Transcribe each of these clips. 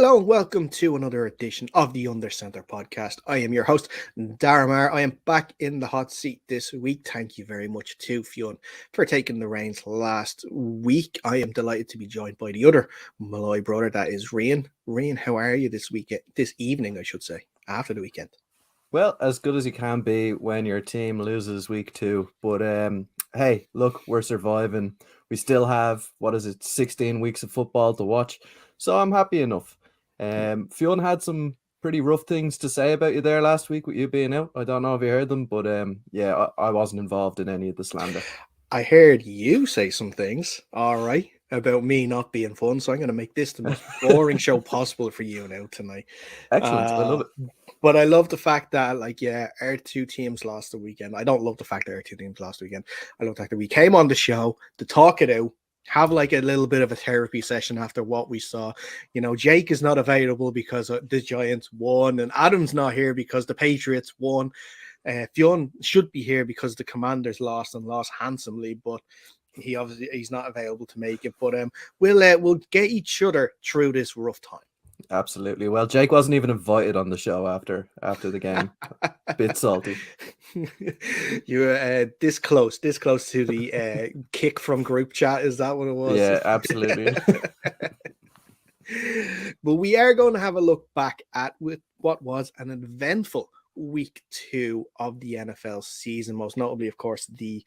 Hello and welcome to another edition of the Under Center podcast. I am your host, Daramar. I am back in the hot seat this week. Thank you very much to Fionn for taking the reins last week. I am delighted to be joined by the other Malloy brother, that is Rian. Rian, how are you this evening, I should say, after the weekend? Well, as good as you can be when your team loses week 2. But hey, look, we're surviving. We still have, 16 weeks of football to watch. So I'm happy enough. Fionn had some pretty rough things to say about you there last week with you being out. I don't know if you heard them, but I wasn't involved in any of the slander. I heard you say some things, all right, about me not being fun. So I'm going to make this the most boring show possible for you now tonight. Excellent. I love it. But I love the fact that, our two teams lost the weekend. I don't love the fact that our two teams lost the weekend. I love the fact that we came on the show to talk it out, have like a little bit of a therapy session after what we saw. You know, Jake is not available because the Giants won, and Adam's not here because the Patriots won. Fionn should be here because the Commanders lost and lost handsomely, but he's not available to make it. But we'll get each other through this rough time. Absolutely. Well, Jake wasn't even invited on the show after the game. Bit salty. You were this close to the kick from group chat. Is that what it was? Yeah, absolutely. But we are going to have a look back at what was an eventful week 2 of the NFL season. Most notably, of course, the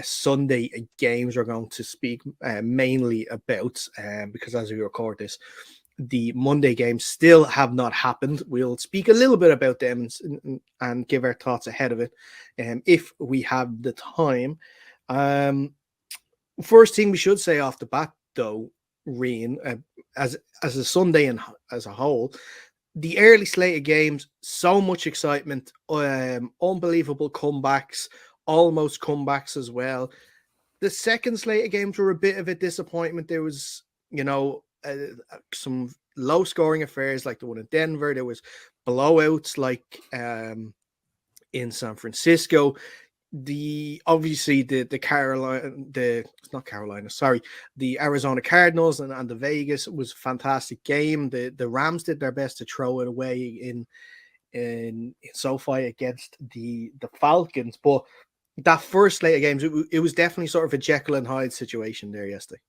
Sunday games we're going to speak mainly about because as we record this, the Monday games still have not happened. We'll speak a little bit about them and give our thoughts ahead of it if we have the time. First thing we should say off the bat, though, Rian, as a Sunday and as a whole, the early slate of games, so much excitement, unbelievable comebacks, almost comebacks as well. The second slate of games were a bit of a disappointment. There was, some low scoring affairs like the one in Denver. There was blowouts like in San Francisco. The Arizona Cardinals and the Vegas was a fantastic game. The Rams did their best to throw it away in SoFi against the Falcons, but that first slate of games, it was definitely sort of a Jekyll and Hyde situation there yesterday.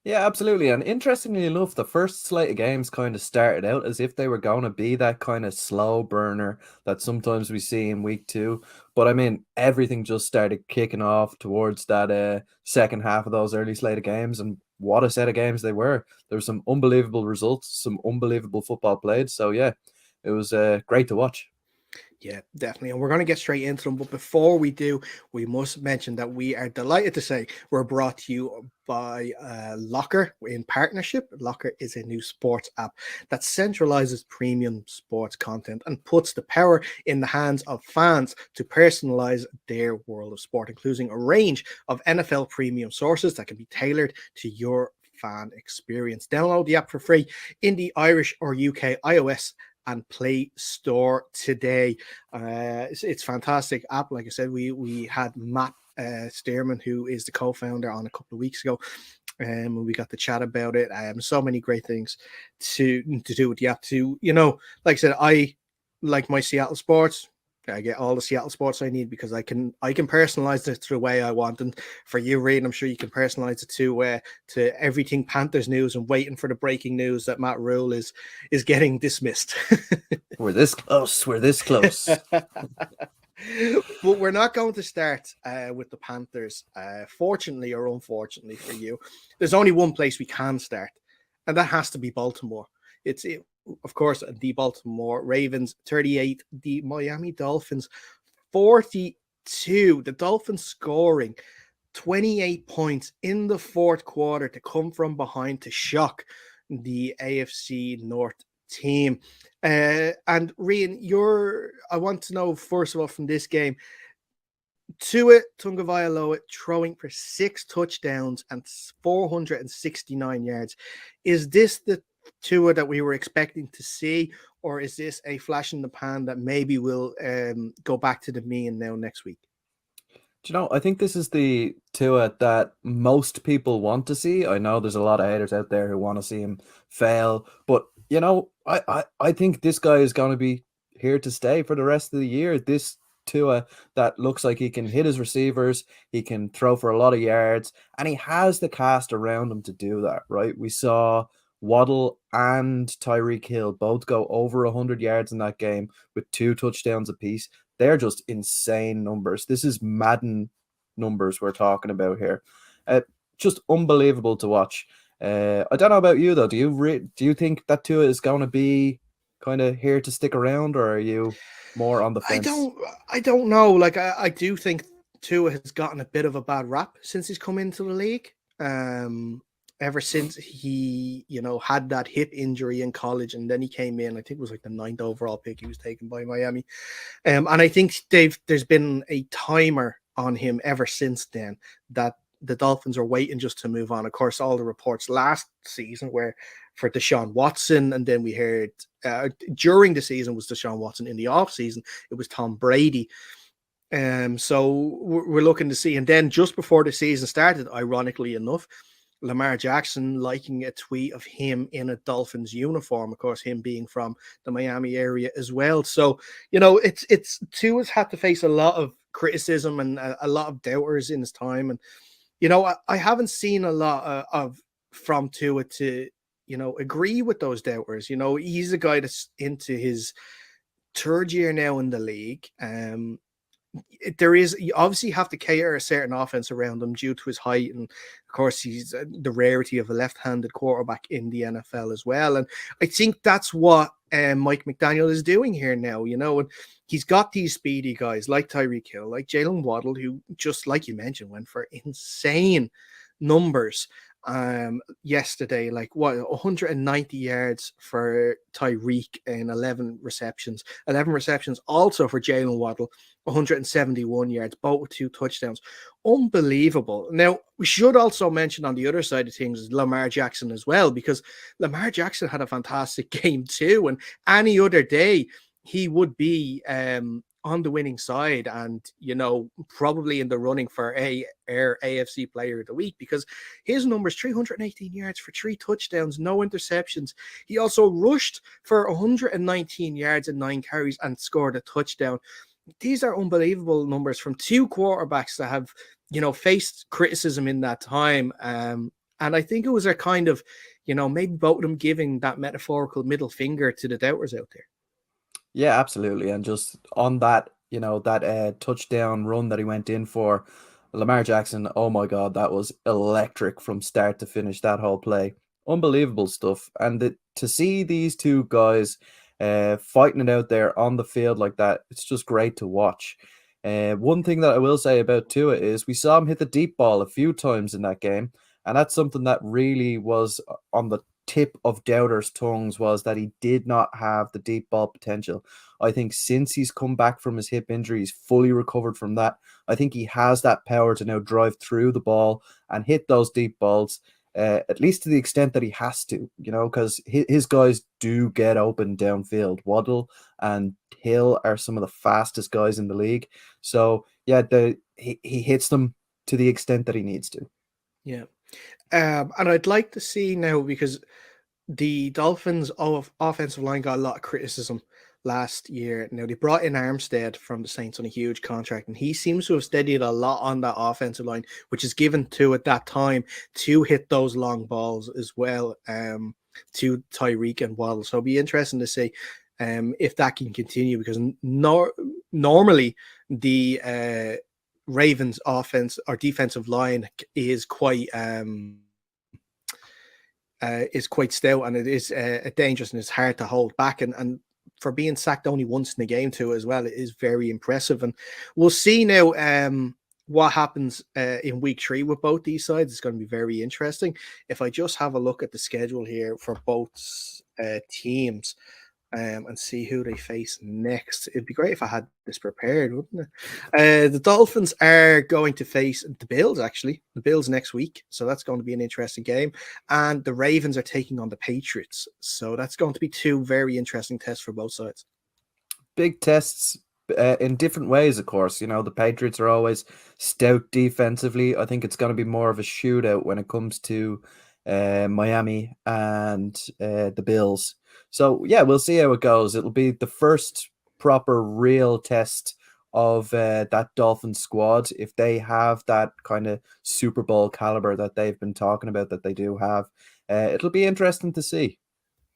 Yeah, absolutely. And interestingly enough, the first slate of games kind of started out as if they were going to be that kind of slow burner that sometimes we see in week 2. But I mean, everything just started kicking off towards that second half of those early slate of games. And what a set of games they were. There were some unbelievable results, some unbelievable football played. So yeah, it was great to watch. Yeah, definitely. And we're going to get straight into them. But before we do, we must mention that we are delighted to say we're brought to you by Locker in partnership. Locker is a new sports app that centralizes premium sports content and puts the power in the hands of fans to personalize their world of sport, including a range of NFL premium sources that can be tailored to your fan experience. Download the app for free in the Irish or UK iOS and Play Store today. It's fantastic app. Like I said, we had Matt Stearman, who is the co-founder, on a couple of weeks ago, and we got to chat about it. So many great things to do with the app. Like I said, I like my Seattle sports. I get all the Seattle sports I need because I can personalize it the way I want. And for you, Reed, I'm sure you can personalize it to everything Panthers news and waiting for the breaking news that Matt Rule is getting dismissed. We're this close. But we're not going to start with the Panthers. Fortunately or unfortunately for you, there's only one place we can start, and that has to be Baltimore. Of course, the Baltimore Ravens 38, the Miami Dolphins 42. The Dolphins scoring 28 points in the fourth quarter to come from behind to shock the AFC North team. And Rian, I want to know, first of all, from this game, Tua Tagovailoa throwing for 6 touchdowns and 469 yards. Is this the Tua that we were expecting to see, or is this a flash in the pan that maybe will go back to the mean now next week? Do you know, I think this is the Tua that most people want to see. I know there's a lot of haters out there who want to see him fail, but I think this guy is going to be here to stay for the rest of the year. This Tua that looks like he can hit his receivers, he can throw for a lot of yards, and he has the cast around him to do that, right? We saw Waddle and Tyreek Hill both go over 100 yards in that game with 2 touchdowns apiece. They're just insane numbers. This is Madden numbers we're talking about here. Just unbelievable to watch. I don't know about you though. Do you think that Tua is going to be kind of here to stick around, or are you more on the fence? I don't know. Like I do think Tua has gotten a bit of a bad rap since he's come into the league. Ever since he, had that hip injury in college, and then he came in, I think it was like the 9th overall pick. He was taken by Miami. And I think there's been a timer on him ever since then that the Dolphins are waiting just to move on. Of course, all the reports last season were for Deshaun Watson, and then we heard during the season was Deshaun Watson. In the off season, it was Tom Brady. So we're looking to see. And then just before the season started, ironically enough, Lamar Jackson liking a tweet of him in a Dolphins uniform, of course, him being from the Miami area as well. So, it's Tua's had to face a lot of criticism and a lot of doubters in his time. And, I haven't seen a lot of from Tua to, agree with those doubters. He's a guy that's into his 3rd year now in the league. You obviously have to cater a certain offense around him due to his height, and of course he's the rarity of a left-handed quarterback in the NFL as well. And I think that's what Mike McDaniel is doing here now, and he's got these speedy guys like Tyreek Hill, like Jalen Waddle, who, just like you mentioned, went for insane numbers yesterday, like 190 yards for Tyreek and 11 receptions also for Jalen Waddle, 171 yards, both with 2 touchdowns. Unbelievable. Now, we should also mention on the other side of things is Lamar Jackson as well, because Lamar Jackson had a fantastic game too, and any other day he would be on the winning side and, probably in the running for AFC Player of the Week, because his numbers, 318 yards for 3 touchdowns, no interceptions. He also rushed for 119 yards and 9 carries and scored a touchdown. These are unbelievable numbers from 2 quarterbacks that have, faced criticism in that time. And I think it was a kind of, maybe both of them giving that metaphorical middle finger to the doubters out there. Yeah, absolutely. And just on that, that touchdown run that he went in for, Lamar Jackson, oh my God, that was electric from start to finish, that whole play. Unbelievable stuff. And to see these 2 guys fighting it out there on the field like that, it's just great to watch. One thing that I will say about Tua is we saw him hit the deep ball a few times in that game, and that's something that really was on the tip of doubters' tongues, was that he did not have the deep ball potential. I think since he's come back from his hip injury, he's fully recovered from that. I think he has that power to now drive through the ball and hit those deep balls, at least to the extent that he has to, because his guys do get open downfield. Waddle and Hill are some of the fastest guys in the league. So, yeah, he hits them to the extent that he needs to. Yeah. And I'd like to see now, because the Dolphins offensive line got a lot of criticism last year. Now, they brought in Armstead from the Saints on a huge contract, and he seems to have steadied a lot on that offensive line, which is given to at that time to hit those long balls as well to Tyreek and Waddle. So it'll be interesting to see if that can continue, because normally the Ravens offense or defensive line is quite stout, and it is dangerous, and it's hard to hold back, and for being sacked only once in the game too as well, it is very impressive. And we'll see now what happens in week 3 with both these sides. It's going to be very interesting. If I just have a look at the schedule here for both teams and see who they face next. It'd be great if I had this prepared, wouldn't it? The Dolphins are going to face the Bills, actually. The Bills next week. So that's going to be an interesting game. And the Ravens are taking on the Patriots. So that's going to be 2 very interesting tests for both sides. Big tests in different ways, of course. The Patriots are always stout defensively. I think it's going to be more of a shootout when it comes to Miami and the Bills. So yeah, we'll see how it goes. It'll be the first proper real test of that Dolphins squad, if they have that kind of Super Bowl caliber that they've been talking about that they do have. It'll be interesting to see.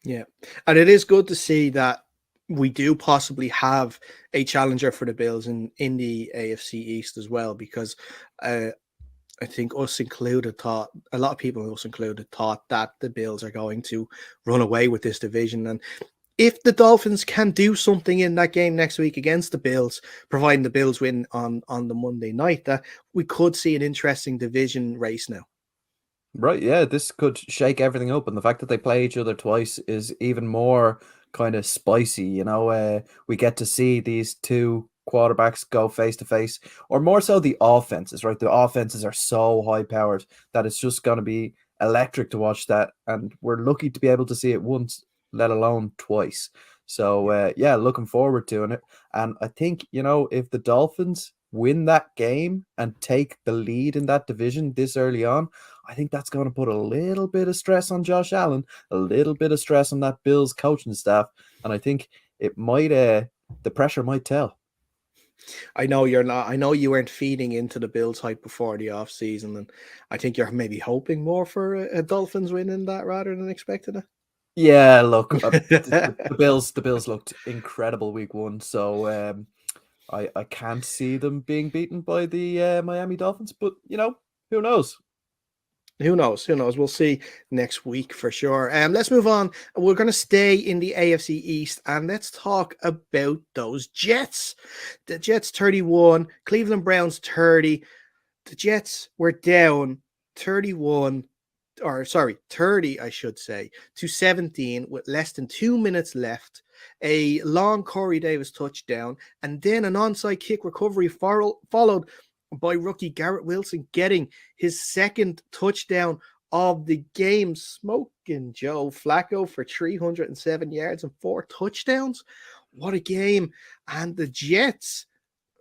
Yeah, and it is good to see that we do possibly have a challenger for the Bills in the AFC East as well, because I think us included thought, a lot of people, us included, thought that the Bills are going to run away with this division. And if the Dolphins can do something in that game next week against the Bills, providing the Bills win on the Monday night, that we could see an interesting division race now. Right, yeah, this could shake everything up, and the fact that they play each other twice is even more kind of spicy. We get to see these two quarterbacks go face to face, or more so the offenses, right? The offenses are so high powered that it's just going to be electric to watch that, and we're lucky to be able to see it once, let alone twice. So yeah, looking forward to it. And I think, if the Dolphins win that game and take the lead in that division this early on, I think that's going to put a little bit of stress on Josh Allen, a little bit of stress on that Bills coaching staff, and I think it might the pressure might tell. I know you're not. I know you weren't feeding into the Bills hype before the off season, and I think you're maybe hoping more for a Dolphins winning that rather than expecting it. Yeah, look, the Bills looked incredible week one, so I can't see them being beaten by the Miami Dolphins, but who knows? Who knows? Who knows? We'll see next week for sure. Let's move on. We're going to stay in the AFC East and let's talk about those Jets. The Jets 31, Cleveland Browns 30. The Jets were down 30, I should say, to 17 with less than 2 minutes left. A long Corey Davis touchdown and then an onside kick recovery followed by rookie Garrett Wilson getting his second touchdown of the game, smoking Joe Flacco for 307 yards and 4 touchdowns. What a game. And the Jets,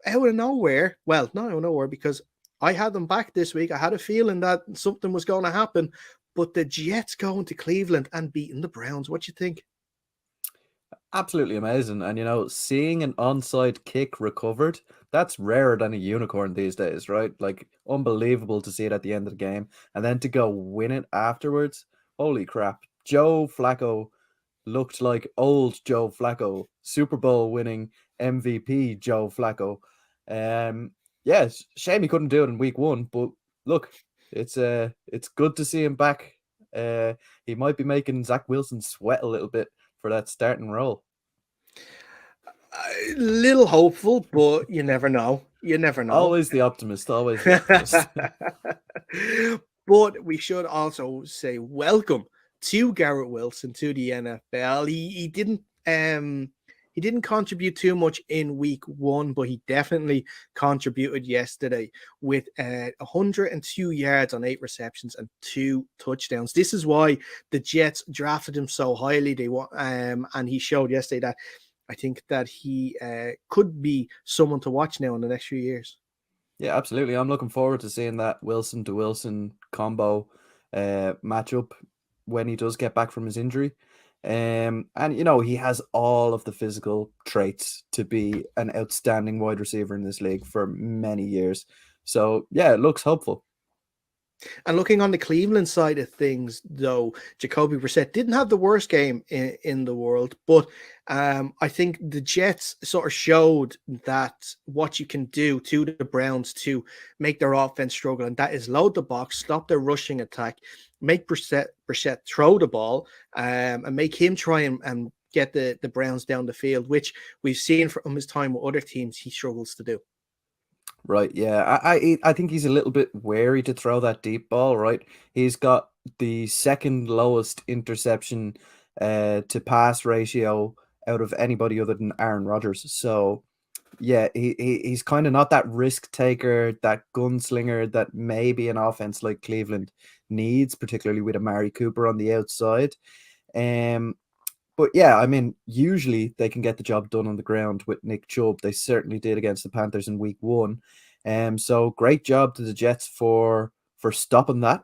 out of nowhere, well, not out of nowhere, because I had them back this week. I had a feeling that something was going to happen, but the Jets going to Cleveland and beating the Browns. What do you think? Absolutely amazing. And seeing an onside kick recovered, that's rarer than a unicorn these days, right? Like, unbelievable to see it at the end of the game. And then to go win it afterwards. Holy crap. Joe Flacco looked like old Joe Flacco, Super Bowl winning MVP Joe Flacco. Yeah, shame he couldn't do it in week one, but look, it's good to see him back. He might be making Zach Wilson sweat a little bit for that starting role. A little hopeful, but you never know. You never know. Always the optimist. Always the optimist. But we should also say welcome to Garrett Wilson to the NFL. He didn't contribute too much in week one, but he definitely contributed yesterday with 102 yards on 8 receptions and 2 touchdowns. This is why the Jets drafted him so highly. And he showed yesterday that I think that he could be someone to watch now in the next few years. Yeah, absolutely. I'm looking forward to seeing that Wilson to Wilson combo matchup when he does get back from his injury. And he has all of the physical traits to be an outstanding wide receiver in this league for many years. So yeah, it looks hopeful. And looking on the Cleveland side of things, though, Jacoby Brissett didn't have the worst game in the world, but I think the Jets sort of showed that what you can do to the Browns to make their offense struggle, and that is load the box, stop their rushing attack, make Brissett throw the ball, and make him try and get the Browns down the field, which we've seen from his time with other teams he struggles to do. Right, yeah. I think he's a little bit wary to throw that deep ball, right? He's got the second lowest interception to pass ratio out of anybody other than Aaron Rodgers. So, yeah, he's kind of not that risk taker, that gunslinger that maybe an offense like Cleveland needs, particularly with Amari Cooper on the outside. But yeah, I mean, usually they can get the job done on the ground with Nick Chubb. They certainly did against the Panthers in week one. So great job to the Jets for stopping that,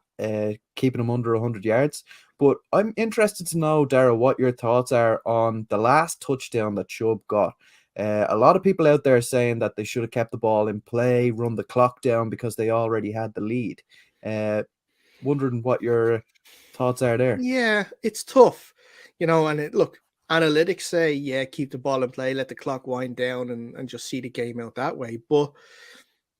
keeping them under 100 yards. But I'm interested to know, Darrell, what your thoughts are on the last touchdown that Chubb got. A lot of people out there are saying that they should have kept the ball in play, run the clock down because they already had the lead. Wondering what your thoughts are there. Yeah, it's tough, and look, analytics say, yeah, keep the ball in play, let the clock wind down and just see the game out that way. But,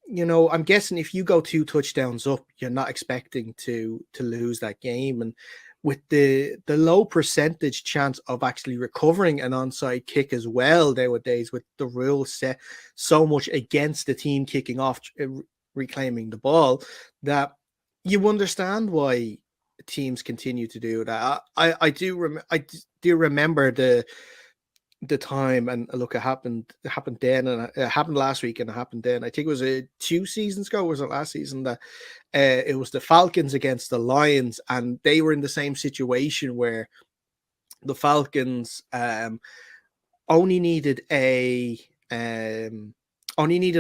I'm guessing if you go 2 touchdowns up, you're not expecting to lose that game. And with the low percentage chance of actually recovering an onside kick as well nowadays, with the rules set so much against the team kicking off, reclaiming the ball, that you understand why teams continue to do that. I do remember the time, and look, it happened then, and it happened last week, and it happened then. I think it was 2 seasons ago, was it last season, that it was the Falcons against the Lions, and they were in the same situation where the Falcons only needed a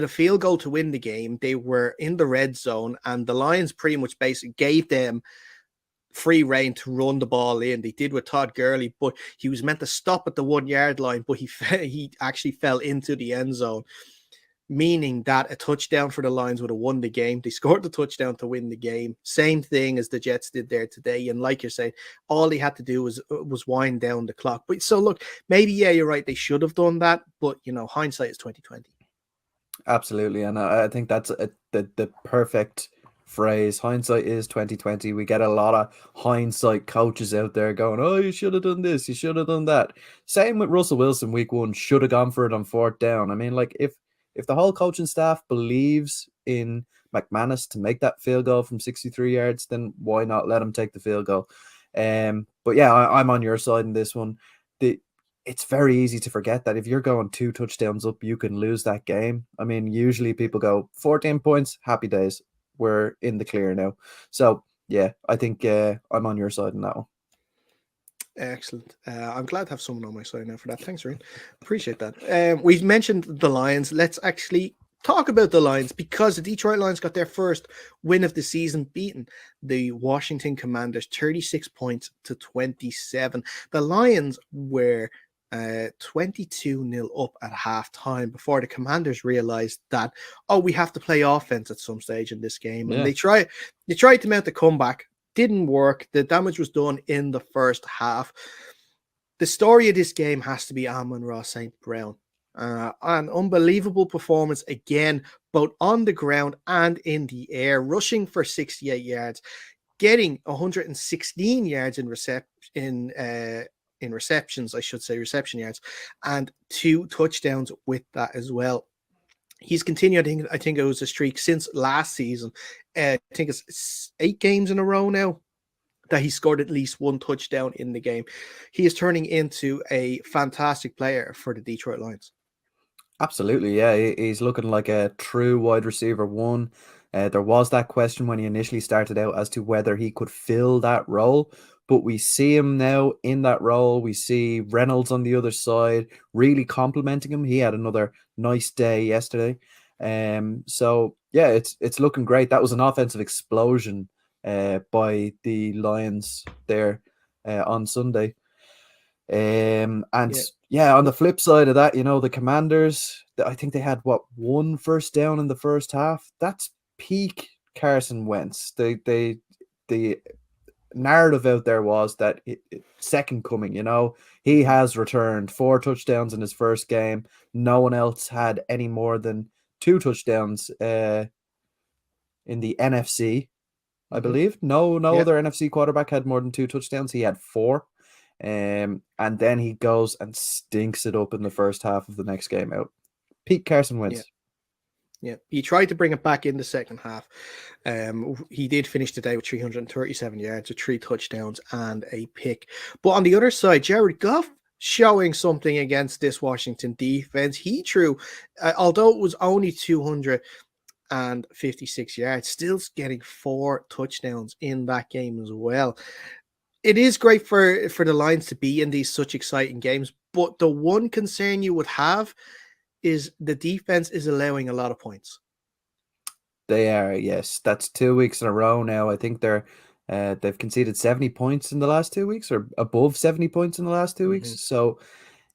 field goal to win the game. They were in the red zone, and the Lions pretty much basically gave them free reign to run the ball in. They did with Todd Gurley, but he was meant to stop at the 1 yard line, but he actually fell into the end zone, meaning that a touchdown for the Lions would have won the game. They scored the touchdown to win the game. Same thing as the Jets did there today. And like you're saying, all they had to do was wind down the clock. But so look, maybe, yeah, you're right, they should have done that, but hindsight is 2020. Absolutely, and I think that's the perfect phrase. Hindsight is 2020. We get a lot of hindsight coaches out there going, "Oh, you should have done this, you should have done that." Same with Russell Wilson. Week 1 should have gone for it on 4th down. I mean, like if the whole coaching staff believes in McManus to make that field goal from 63 yards, then why not let him take the field goal? But yeah, I'm on your side in this one. It's very easy to forget that if you're going 2 touchdowns up, you can lose that game. I mean, usually people go 14 points, happy days. We're in the clear now. So, yeah, I think I'm on your side in that one. Excellent. I'm glad to have someone on my side now for that. Thanks, Ryan. Appreciate that. We've mentioned the Lions. Let's actually talk about the Lions, because the Detroit Lions got their first win of the season, beating the Washington Commanders 36 points to 27. The Lions were 22-0 up at halftime before the Commanders realized that, we have to play offense at some stage in this game. And they tried to mount the comeback. Didn't work. The damage was done in the first half. The story of this game has to be Amon-Ra St. Brown. An unbelievable performance again, both on the ground and in the air, rushing for 68 yards, getting 116 yards in receptions, I should say, reception yards, and 2 touchdowns with that as well. He's continued, I think it was a streak since last season. I think it's 8 games in a row now that he scored at least 1 touchdown in the game. He is turning into a fantastic player for the Detroit Lions. Absolutely, yeah. He's looking like a true wide receiver 1. There was that question when he initially started out as to whether he could fill that role, but we see him now in that role. We see Reynolds on the other side really complimenting him. He had another nice day yesterday. So yeah, it's looking great. That was an offensive explosion by the Lions there on Sunday. On the flip side of that, the Commanders, I think they had 1 first down in the first half. That's peak Carson Wentz. The narrative out there was that second coming, he has returned 4 touchdowns in his first game. No one else had any more than 2 touchdowns in the NFC, I believe. No other NFC quarterback had more than 2 touchdowns. He had 4. And then he goes and stinks it up in the first half of the next game out. Peak Carson Wentz. Yeah, he tried to bring it back in the second half. He did finish the day with 337 yards, with 3 touchdowns and a pick. But on the other side, Jared Goff showing something against this Washington defense. He threw, although it was only 256 yards, still getting 4 touchdowns in that game as well. It is great for the Lions to be in these such exciting games, but the one concern you would have is the defense is allowing a lot of points. They are, yes. That's 2 weeks in a row now. I think they're They've conceded 70 points in the last 2 weeks, or above 70 points in the last 2 weeks. So,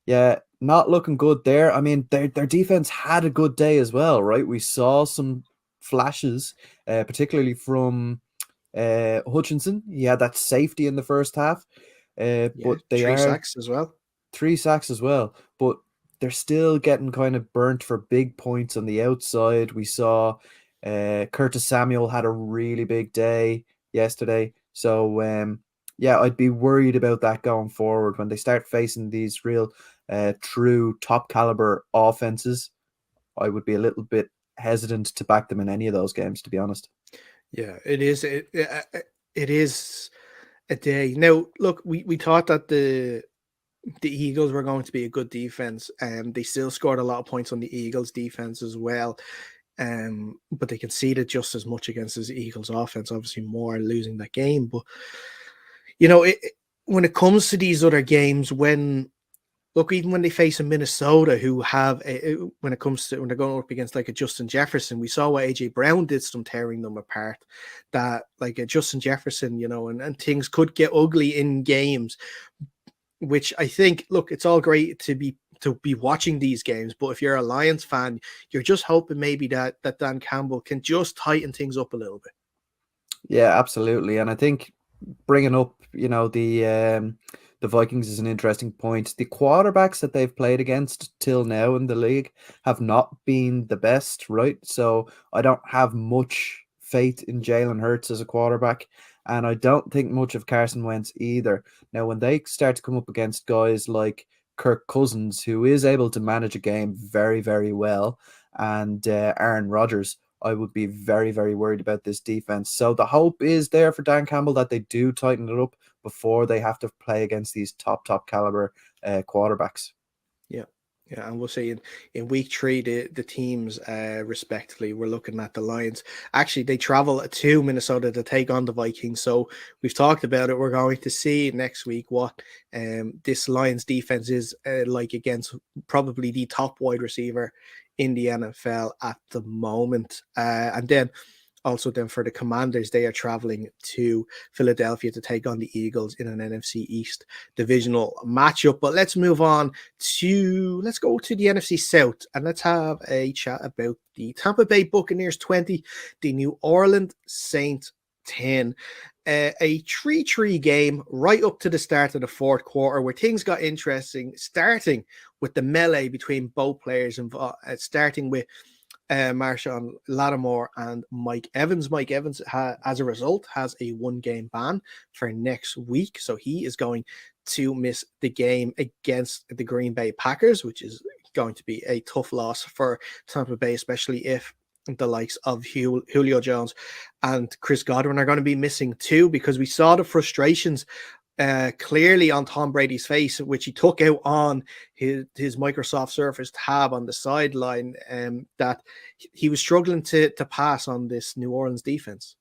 yeah, not looking good there. I mean, their defense had a good day as well, right? We saw some flashes, particularly from Hutchinson. He had that safety in the first half, but they 3 sacks as well. 3 sacks as well. But they're still getting kind of burnt for big points on the outside. We saw Curtis Samuel had a really big day yesterday. So, yeah, I'd be worried about that going forward when they start facing these real true top caliber offenses. I would be a little bit hesitant to back them in any of those games, to be honest. Yeah, it is. It is a day. Now, look, we thought that the Eagles were going to be a good defense, and they still scored a lot of points on the Eagles defense as well. But they conceded just as much against the Eagles offense, obviously more losing that game. But when it comes to these other games, even when they face a Minnesota, who have when they're going up against like a Justin Jefferson, we saw what AJ Brown did to them, tearing them apart. That like a Justin Jefferson, and things could get ugly in games. Which I think, look, it's all great to be watching these games, but if you're a Lions fan, you're just hoping maybe that Dan Campbell can just tighten things up a little bit. Yeah, absolutely. And I think bringing up, the Vikings is an interesting point. The quarterbacks that they've played against till now in the league have not been the best, right? So I don't have much faith in Jalen Hurts as a quarterback, and I don't think much of Carson Wentz either. Now, when they start to come up against guys like Kirk Cousins, who is able to manage a game very, very well, and Aaron Rodgers, I would be very, very worried about this defense. So the hope is there for Dan Campbell that they do tighten it up before they have to play against these top caliber quarterbacks. Yeah, and we'll see in week 3 the teams respectively. We're looking at the Lions. Actually, they travel to Minnesota to take on the Vikings. So we've talked about it. We're going to see next week what this Lions defense is like against probably the top wide receiver in the NFL at the moment. And then also then for the Commanders, they are traveling to Philadelphia to take on the Eagles in an NFC East divisional matchup. But let's move on let's go to the NFC South, and let's have a chat about the Tampa Bay Buccaneers 20, the New Orleans Saints 10. A 3-3 game right up to the start of the fourth quarter, where things got interesting, starting with the melee between both players, starting with Marshawn Lattimore and Mike Evans. Mike Evans, as a result, has a 1-game ban for next week. So he is going to miss the game against the Green Bay Packers, which is going to be a tough loss for Tampa Bay, especially if the likes of Julio Jones and Chris Godwin are going to be missing too, because we saw the frustrations clearly on Tom Brady's face, which he took out on his Microsoft Surface tab on the sideline, that he was struggling to pass on this New Orleans defense.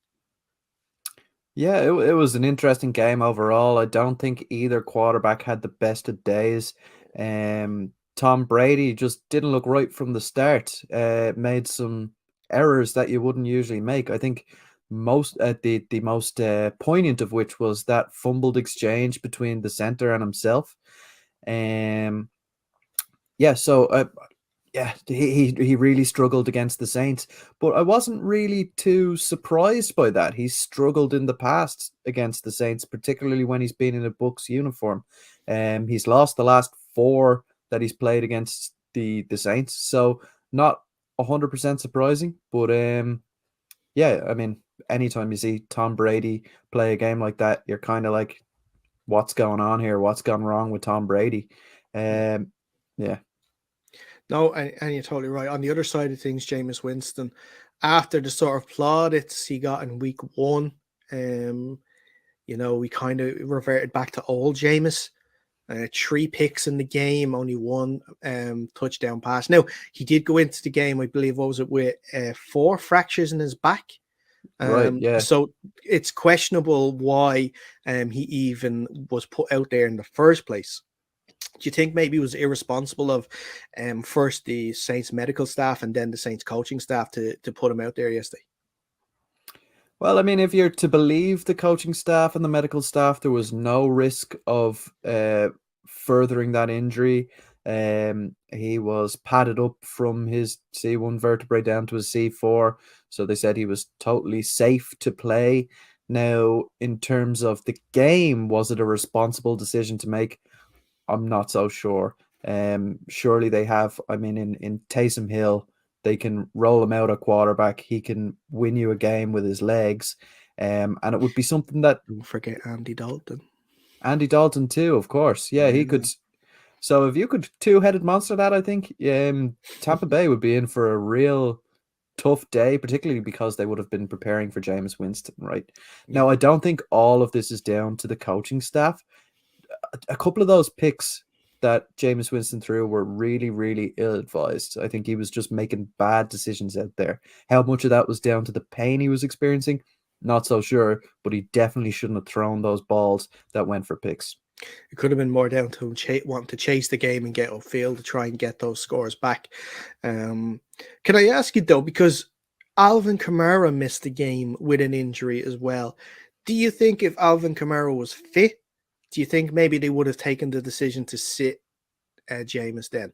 Yeah, it was an interesting game overall. I don't think either quarterback had the best of days. Tom Brady just didn't look right from the start. Made some errors that you wouldn't usually make. I think the most poignant of which was that fumbled exchange between the center and himself. He really struggled against the Saints, but I wasn't really too surprised by that. He's struggled in the past against the Saints, particularly when he's been in a Bucs uniform. He's lost the last 4 that he's played against the Saints, so not 100% surprising, but yeah, I mean, anytime you see Tom Brady play a game like that, you're kind of like, what's going on here? What's gone wrong with Tom Brady? Yeah. No, and you're totally right. On the other side of things, Jameis Winston, after the sort of plaudits he got in week 1, we kind of reverted back to old Jameis. 3 picks in the game, only 1 touchdown pass. Now, he did go into the game, I believe, what was it, with 4 fractures in his back. Right, yeah. So it's questionable why he even was put out there in the first place. Do you think maybe it was irresponsible of first the Saints medical staff and then the Saints coaching staff to put him out there yesterday? Well, I mean, if you're to believe the coaching staff and the medical staff, there was no risk of furthering that injury. He was padded up from his C1 vertebrae down to his C4, so they said he was totally safe to play. Now, in terms of the game, was it a responsible decision to make? I'm not so sure. Surely they have. I mean, in Taysom Hill, they can roll him out at quarterback. He can win you a game with his legs. And it would be something that Don't forget Andy Dalton. Andy Dalton too, of course. Yeah, he could. So if you could two-headed monster that, I think Tampa Bay would be in for a real tough day, particularly because they would have been preparing for Jameis Winston, right? Now, I don't think all of this is down to the coaching staff. A couple of those picks that Jameis Winston threw were really, really ill-advised. I think he was just making bad decisions out there. How much of that was down to the pain he was experiencing? Not so sure, but he definitely shouldn't have thrown those balls that went for picks. It could have been more down to him wanting to chase the game and get upfield to try and get those scores back. Can I ask you, though, because Alvin Kamara missed the game with an injury as well. Do you think if Alvin Kamara was fit, do you think maybe they would have taken the decision to sit Jameis then?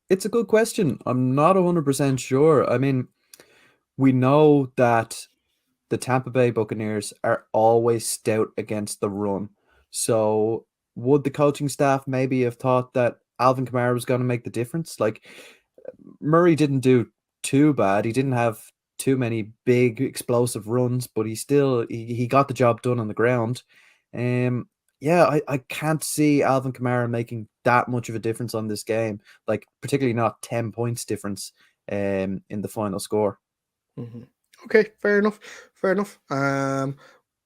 It's a good question. I'm not 100% sure. I mean, we know that the Tampa Bay Buccaneers are always stout against the run. So would the coaching staff maybe have thought that Alvin Kamara was going to make the difference? Like, Murray didn't do too bad. He didn't have too many big explosive runs, but he got the job done on the ground. Yeah, I can't see Alvin Kamara making that much of a difference on this game, like particularly not 10 points difference in the final score. Mm-hmm. Okay, fair enough. Fair enough.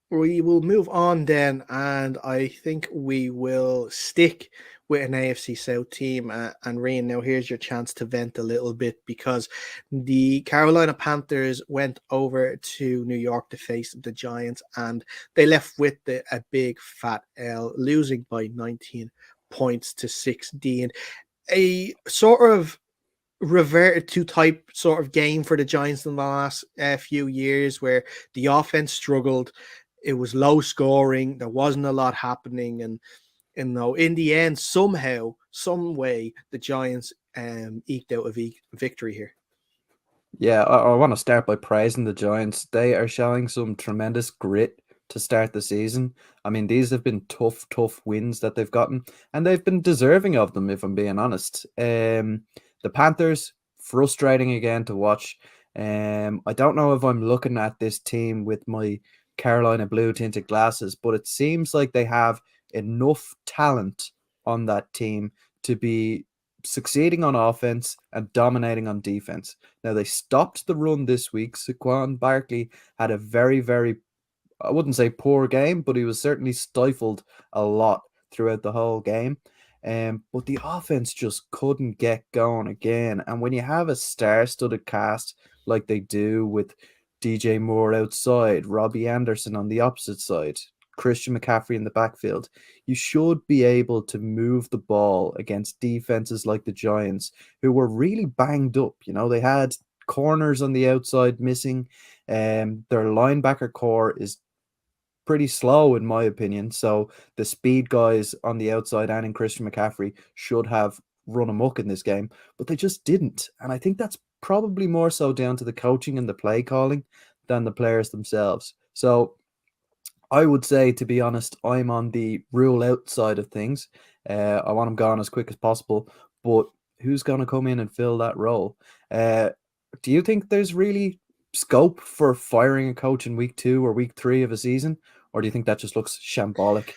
We will move on then, and I think we will stick with an AFC South team. And Rian, now here's your chance to vent a little bit, because the Carolina Panthers went over to New York to face the Giants, and they left with a big fat L, losing by 19 points to 16. A sort of reverted to type sort of game for the Giants in the last few years, where the offense struggled. It was low scoring. There wasn't a lot happening. And in the end, somehow, some way, the Giants eked out a victory here. Yeah, I want to start by praising the Giants. They are showing some tremendous grit to start the season. I mean, these have been tough wins that they've gotten, and they've been deserving of them, if I'm being honest. The Panthers, frustrating again to watch. I don't know if I'm looking at this team with my Carolina blue tinted glasses, but it seems like they have enough talent on that team to be succeeding on offense and dominating on defense. Now, they stopped the run this week. Saquon Barkley had a very, very, I wouldn't say poor game, but he was certainly stifled a lot throughout the whole game. But the offense just couldn't get going again. And when you have a star-studded cast like they do, with DJ Moore outside, Robbie Anderson on the opposite side, Christian McCaffrey in the backfield, you should be able to move the ball against defenses like the Giants, who were really banged up. You know, they had corners on the outside missing. Their linebacker core is pretty slow, in my opinion. So the speed guys on the outside and in Christian McCaffrey should have run amok in this game, but they just didn't. And I think that's probably more so down to the coaching and the play calling than the players themselves. So I would say, to be honest, I'm on the rule out side of things. I want them gone as quick as possible, but who's going to come in and fill that role? Do you think there's really scope for firing a coach in week 2 or week 3 of a season, or do you think that just looks shambolic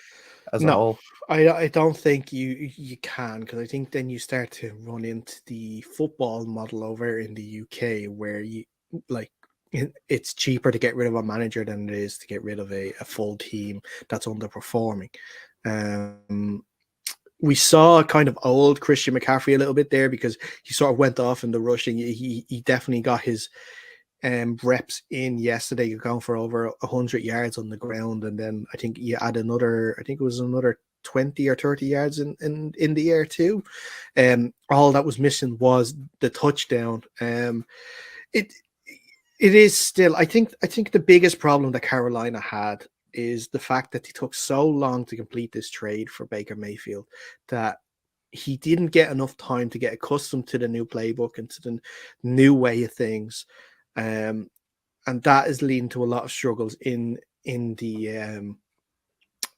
as a whole? I don't think you can, because I think then you start to run into the football model over in the UK, where it's cheaper to get rid of a manager than it is to get rid of a full team that's underperforming. We saw kind of old Christian McCaffrey a little bit there, because he sort of went off in the rushing. He definitely got his reps in yesterday, going for over 100 yards on the ground, and then I think he had another 20 or 30 yards in the air too. All that was missing was the touchdown. It is still. I think the biggest problem that Carolina had is the fact that they took so long to complete this trade for Baker Mayfield that he didn't get enough time to get accustomed to the new playbook and to the new way of things, and that is leading to a lot of struggles in the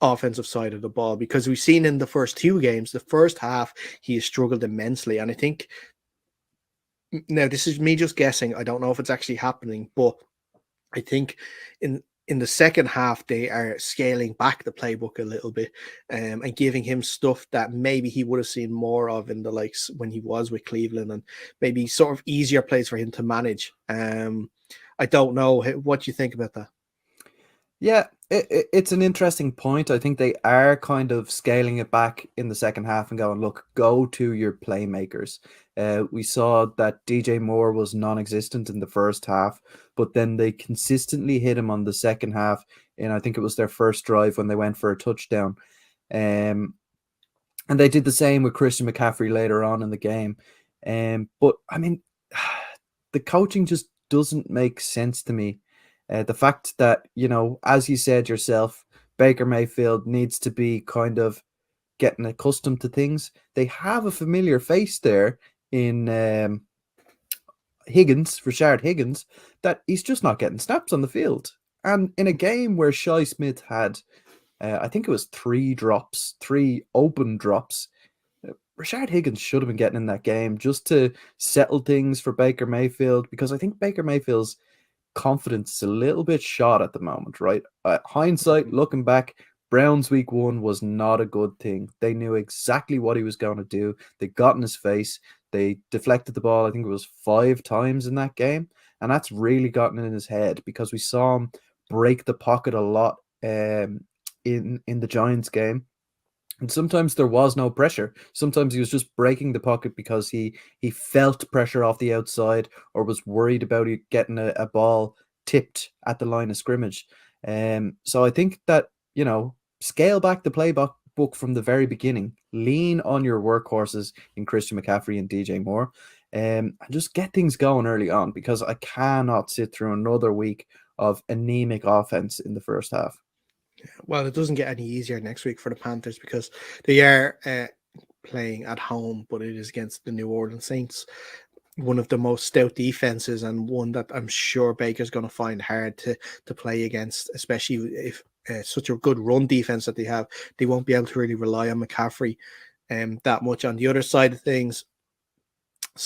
offensive side of the ball, because we've seen in the first two games, the first half, he has struggled immensely. And I think, now this is me just guessing, I don't know if it's actually happening, but I think in the second half they are scaling back the playbook a little bit, and giving him stuff that maybe he would have seen more of in the likes when he was with Cleveland, and maybe sort of easier plays for him to manage. I don't know what you think about that. Yeah, it's an interesting point. I think they are kind of scaling it back in the second half and going, look, go to your playmakers. We saw that DJ Moore was non-existent in the first half, but then they consistently hit him on the second half, and I think it was their first drive when they went for a touchdown. And they did the same with Christian McCaffrey later on in the game. But I mean, the coaching just doesn't make sense to me. The fact that, as you said yourself, Baker Mayfield needs to be kind of getting accustomed to things. They have a familiar face there in Rashard Higgins, that he's just not getting snaps on the field. And in a game where Shi Smith had, I think it was 3 open drops, Rashard Higgins should have been getting in that game just to settle things for Baker Mayfield, because I think Baker Mayfield's confidence is a little bit shot at the moment, right? Hindsight, looking back, Browns week 1 was not a good thing. They knew exactly what he was going to do. They got in his face. They deflected the ball, I think it was 5 times in that game. And that's really gotten in his head, because we saw him break the pocket a lot in the Giants game. And sometimes there was no pressure. Sometimes he was just breaking the pocket because he felt pressure off the outside, or was worried about it getting a ball tipped at the line of scrimmage. So I think that, scale back the playbook from the very beginning. Lean on your workhorses in Christian McCaffrey and DJ Moore, and just get things going early on, because I cannot sit through another week of anemic offense in the first half. Well, it doesn't get any easier next week for the Panthers, because they are playing at home, but it is against the New Orleans Saints, one of the most stout defenses, and one that I'm sure Baker's going to find hard to play against, especially if such a good run defense that they have. They won't be able to really rely on McCaffrey that much. On the other side of things,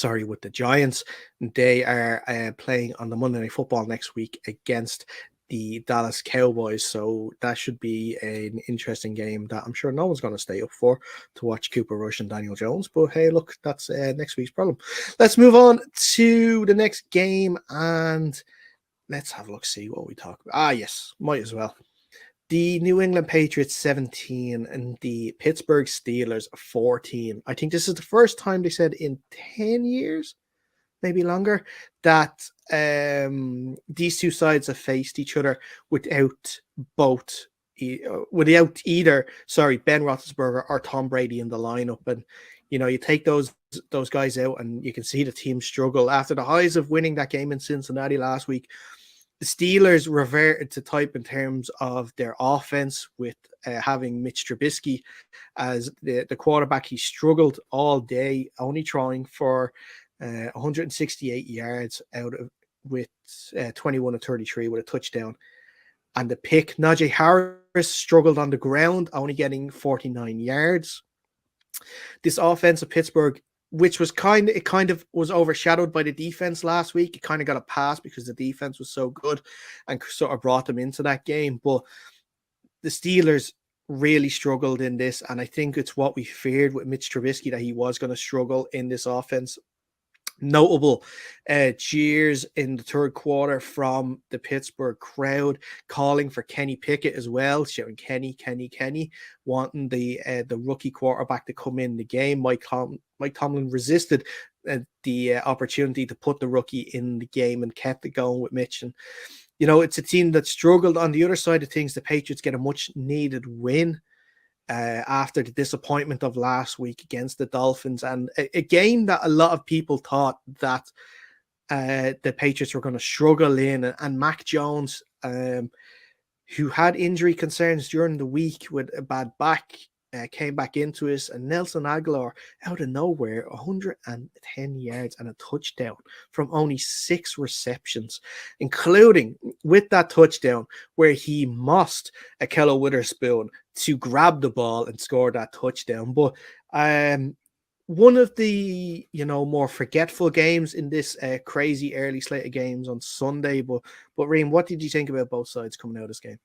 with the Giants, they are playing on the Monday Night Football next week against the Dallas Cowboys, so that should be an interesting game that I'm sure no one's going to stay up for, to watch Cooper Rush and Daniel Jones. But hey, look, that's next week's problem. Let's move on to the next game, and let's have a look, see what we talk about. Yes, might as well. The New England Patriots 17 and the Pittsburgh Steelers 14. I think this is the first time they said in 10 years, maybe longer, that these two sides have faced each other without either Ben Roethlisberger or Tom Brady in the lineup. And you take those guys out, and you can see the team struggle after the highs of winning that game in Cincinnati last week. The Steelers reverted to type in terms of their offense, with having Mitch Trubisky as the quarterback. He struggled all day, only throwing for 168 yards with 21 of 33 with a touchdown and the pick. Najee Harris struggled on the ground, only getting 49 yards. This offense of Pittsburgh, which was kind of was overshadowed by the defense last week. It kind of got a pass because the defense was so good and sort of brought them into that game. But the Steelers really struggled in this, and I think it's what we feared with Mitch Trubisky, that he was going to struggle in this offense. Notable cheers in the third quarter from the Pittsburgh crowd, calling for Kenny Pickett as well, shouting Kenny, wanting the rookie quarterback to come in the game. Mike Tomlin resisted the opportunity to put the rookie in the game and kept it going with Mitch. And it's a team that struggled. On the other side of things, the Patriots get a much needed win after the disappointment of last week against the Dolphins, and a game that a lot of people thought that the Patriots were going to struggle in, and Mac Jones, who had injury concerns during the week with a bad back, came back into it, and Nelson Aguilar, out of nowhere, 110 yards and a touchdown from only 6 receptions, including with that touchdown where he mossed Akello Witherspoon to grab the ball and score that touchdown. But one of the more forgetful games in this crazy early slate of games on Sunday. But Reem, what did you think about both sides coming out of this game?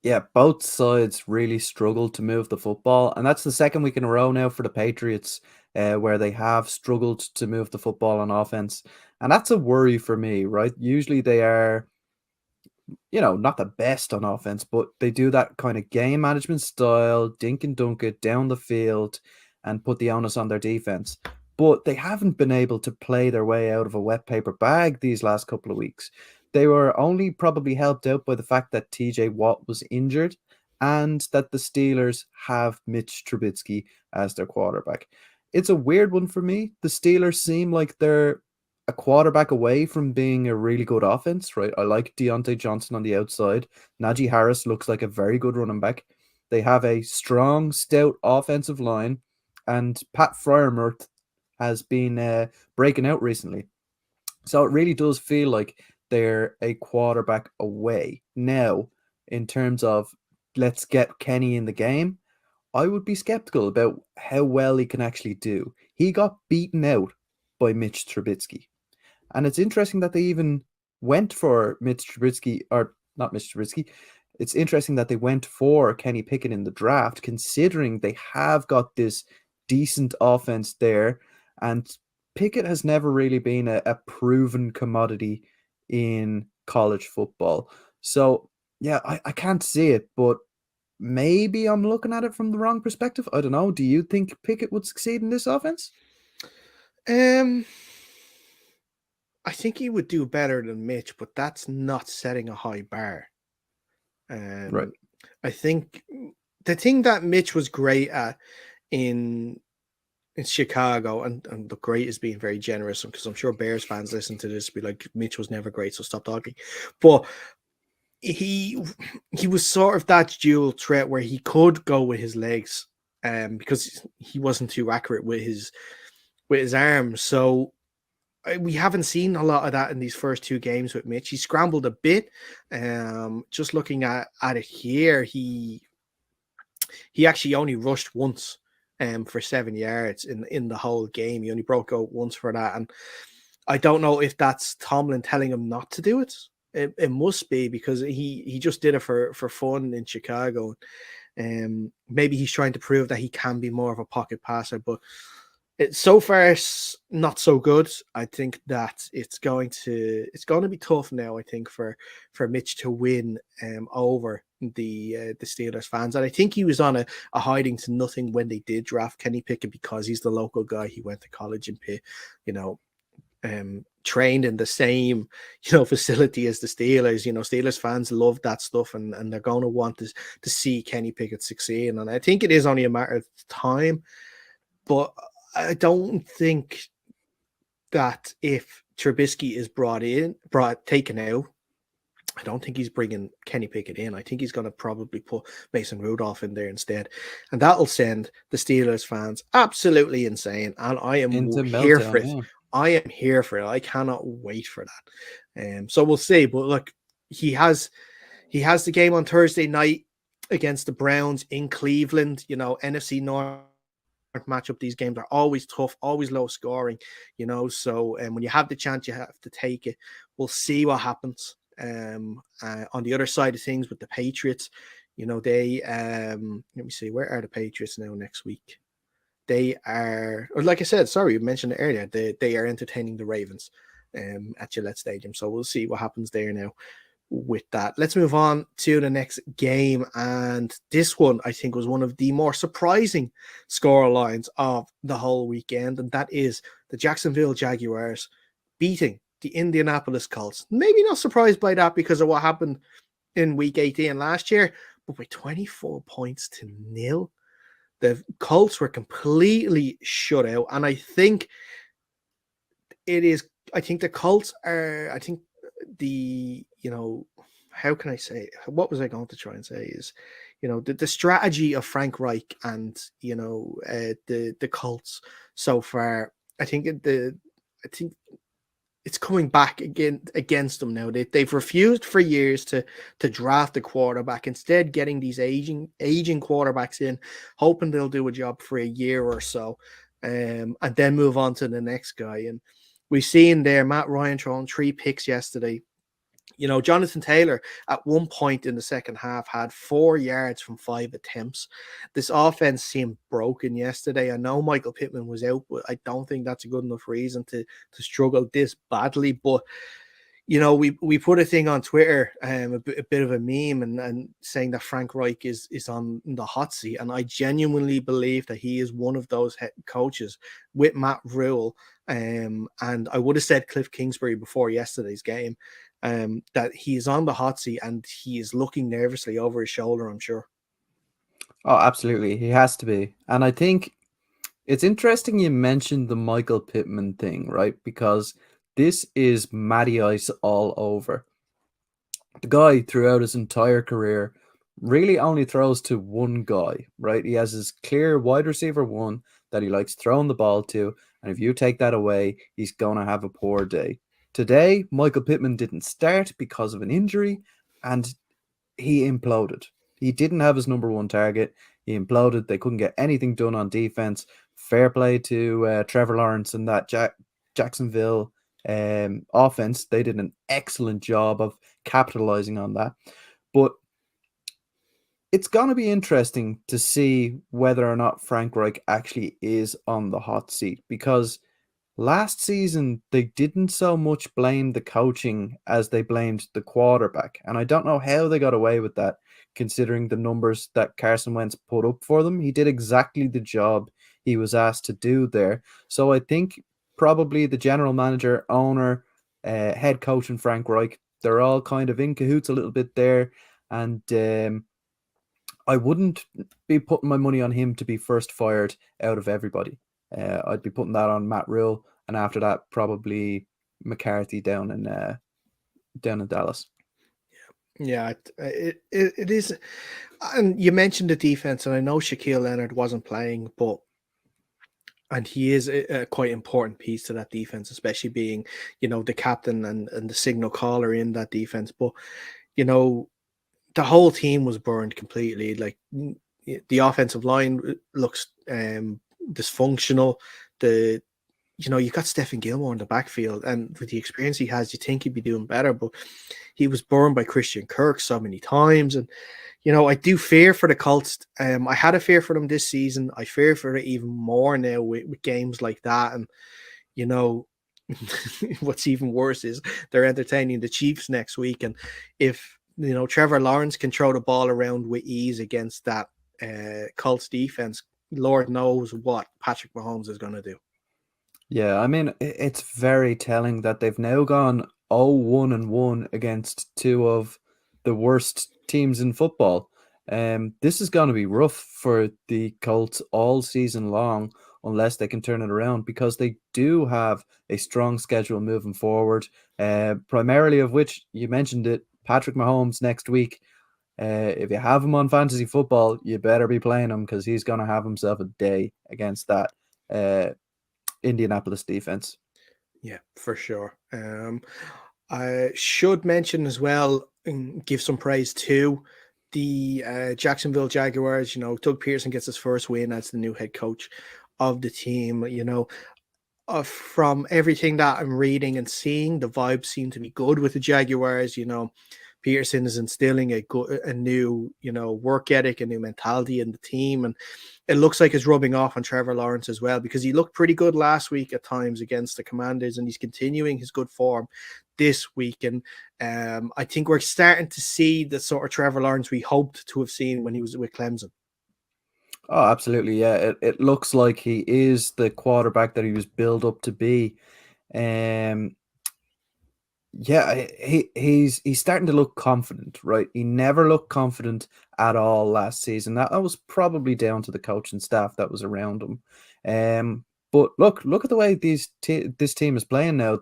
Yeah, both sides really struggled to move the football, and that's the second week in a row now for the Patriots where they have struggled to move the football on offense, and that's a worry for me, right? Usually they are, not the best on offense, but they do that kind of game management style, dink and dunk it down the field and put the onus on their defense. But they haven't been able to play their way out of a wet paper bag these last couple of weeks. They were only probably helped out by the fact that TJ Watt was injured and that the Steelers have Mitch Trubisky as their quarterback. It's a weird one for me. The Steelers seem like they're a quarterback away from being a really good offense, right? I like Deontay Johnson on the outside. Najee Harris looks like a very good running back. They have a strong, stout offensive line, and Pat Freiermuth has been breaking out recently. So it really does feel like they're a quarterback away. Now, in terms of let's get Kenny in the game, I would be skeptical about how well he can actually do. He got beaten out by Mitch Trubisky. And it's interesting that they even went for Mitch Trubisky, or not Mitch Trubisky. It's interesting that they went for Kenny Pickett in the draft, considering they have got this decent offense there. And Pickett has never really been a proven commodity in college football. So, yeah, I can't see it, but maybe I'm looking at it from the wrong perspective. I don't know. Do you think Pickett would succeed in this offense? I think he would do better than Mitch, but that's not setting a high bar. Right. I think the thing that Mitch was great at in Chicago, and the great is being very generous, because I'm sure Bears fans listen to this be like, Mitch was never great, so stop talking. But he was sort of that dual threat where he could go with his legs, because he wasn't too accurate with his arms. So we haven't seen a lot of that in these first 2 games with Mitch. He scrambled a bit. Just looking at it here, he actually only rushed once for 7 yards in the whole game. He only broke out once for that. And I don't know if that's Tomlin telling him not to do it. It must be, because he just did it for fun in Chicago. Maybe he's trying to prove that he can be more of a pocket passer, but so far it's not so good. I think that it's going to be tough now, I think, for Mitch to win over the Steelers fans. And I think he was on a hiding to nothing when they did draft Kenny Pickett, because he's the local guy. He went to college in Pitt, trained in the same facility as the Steelers. Steelers fans love that stuff, and they're going to want to see Kenny Pickett succeed. And I think it is only a matter of time. But I don't think that if Trubisky is taken out, I don't think he's bringing Kenny Pickett in. I think he's going to probably put Mason Rudolph in there instead. And that'll send the Steelers fans absolutely insane. And I am here for it. Yeah. I am here for it. I cannot wait for that. So we'll see. But look, he has the game on Thursday night against the Browns in Cleveland. NFC North matchup. These games are always tough, always low scoring. So when you have the chance, you have to take it. We'll see what happens. On the other side of things with the Patriots, they let me see, where are the Patriots now next week? They are, or like I said, sorry, you mentioned it earlier, they are entertaining the Ravens at Gillette Stadium. So we'll see what happens there now with that. Let's move on to the next game. And this one, I think, was one of the more surprising score lines of the whole weekend. And that is the Jacksonville Jaguars beating the Indianapolis Colts. Maybe not surprised by that because of what happened in week 18 last year, but with 24 points to nil, the Colts were completely shut out. And I think it is I think the Colts are. I think the how can I say? What was I going to try and say is, the strategy of Frank Reich and the Colts so far. I think I think it's coming back again against them now. They've refused for years to draft a quarterback, instead getting these aging quarterbacks in, hoping they'll do a job for a year or so, and then move on to the next guy. And we've seen there Matt Ryan throwing 3 picks yesterday. Jonathan Taylor at one point in the second half had 4 yards from 5 attempts. This offense seemed broken yesterday. I know Michael Pittman was out, but I don't think that's a good enough reason to struggle this badly. But we put a thing on Twitter, a bit of a meme, and saying that Frank Reich is on the hot seat, and I genuinely believe that he is one of those head coaches with Matt Rule, and I would have said Cliff Kingsbury before yesterday's game, that he is on the hot seat and he is looking nervously over his shoulder, I'm sure. Oh, absolutely, he has to be. And I think it's interesting you mentioned the Michael Pittman thing, right? Because this is Matty Ice all over. The guy, throughout his entire career, really only throws to one guy, right? He has his clear wide receiver one that he likes throwing the ball to, and if you take that away, he's going to have a poor day. Today, Michael Pittman didn't start because of an injury, and he imploded. He didn't have his number one target. He imploded. They couldn't get anything done on defense. Fair play to Trevor Lawrence and that Jacksonville offense. They did an excellent job of capitalizing on that. But it's going to be interesting to see whether or not Frank Reich actually is on the hot seat, because last season they didn't so much blame the coaching as they blamed the quarterback. And I don't know how they got away with that, considering the numbers that Carson Wentz put up for them. He did exactly the job he was asked to do there. So I think probably the general manager, owner, head coach, and Frank Reich, they're all kind of in cahoots a little bit there. And I wouldn't be putting my money on him to be first fired out of everybody. I'd be putting that on Matt Rule, and after that, probably McCarthy down in Dallas. Yeah, it is. And you mentioned the defense, and I know Shaquille Leonard wasn't playing, and he is a quite important piece to that defense, especially being, the captain and the signal caller in that defense. But, the whole team was burned completely. Like, the offensive line looks dysfunctional. You got Stephen Gilmore in the backfield, and with the experience he has, you think he'd be doing better, but he was burned by Christian Kirk so many times. And I do fear for the Colts. I had a fear for them this season. I fear for it even more now with games like that. And what's even worse is they're entertaining the Chiefs next week, and if Trevor Lawrence can throw the ball around with ease against that Colts defense, Lord knows what Patrick Mahomes is going to do. Yeah, I mean, it's very telling that they've now gone 0-1-1 against 2 of the worst teams in football. This is going to be rough for the Colts all season long, unless they can turn it around, because they do have a strong schedule moving forward, primarily of which you mentioned it, Patrick Mahomes next week. If you have him on fantasy football, you better be playing him, because he's going to have himself a day against that Indianapolis defense. Yeah, for sure. I should mention as well, and give some praise to the Jacksonville Jaguars. Doug Peterson gets his first win as the new head coach of the team. From everything that I'm reading and seeing, the vibes seem to be good with the Jaguars. Peterson is instilling a new, work ethic, a new mentality in the team. And it looks like it's rubbing off on Trevor Lawrence as well, because he looked pretty good last week at times against the Commanders, and he's continuing his good form this week. And I think we're starting to see the sort of Trevor Lawrence we hoped to have seen when he was with Clemson. Oh, absolutely. Yeah, it looks like he is the quarterback that he was built up to be. Yeah, he's starting to look confident, right? He never looked confident at all last season. That was probably down to the coaching staff that was around him. But look at the way this team is playing now.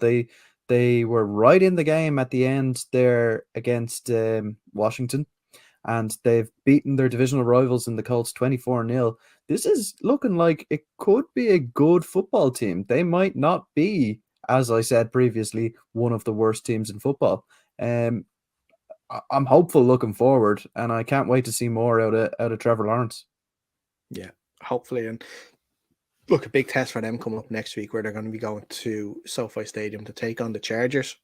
They were right in the game at the end there against Washington, and they've beaten their divisional rivals in the Colts 24-0. This is looking like it could be a good football team. They might not be, as I said previously, one of the worst teams in football. I'm hopeful looking forward, and I can't wait to see more out of Trevor Lawrence. Yeah, hopefully. And look, a big test for them coming up next week, where they're going to be going to SoFi Stadium to take on the Chargers.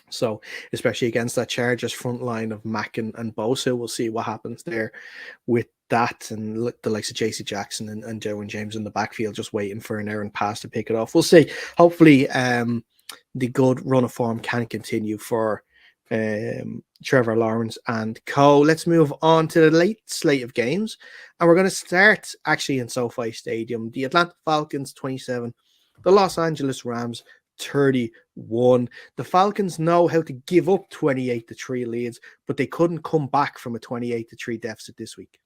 So, especially against that Chargers front line of Mack and Bosa, we'll see what happens there with that. And the likes of JC Jackson and Derwin James in the backfield just waiting for an errant pass to pick it off. We'll see. Hopefully, the good run of form can continue for Trevor Lawrence and co. Let's move on to the late slate of games. And we're going to start actually in SoFi Stadium. The Atlanta Falcons 27, the Los Angeles Rams 31. The Falcons know how to give up 28-3 leads, but they couldn't come back from a 28-3 deficit this week.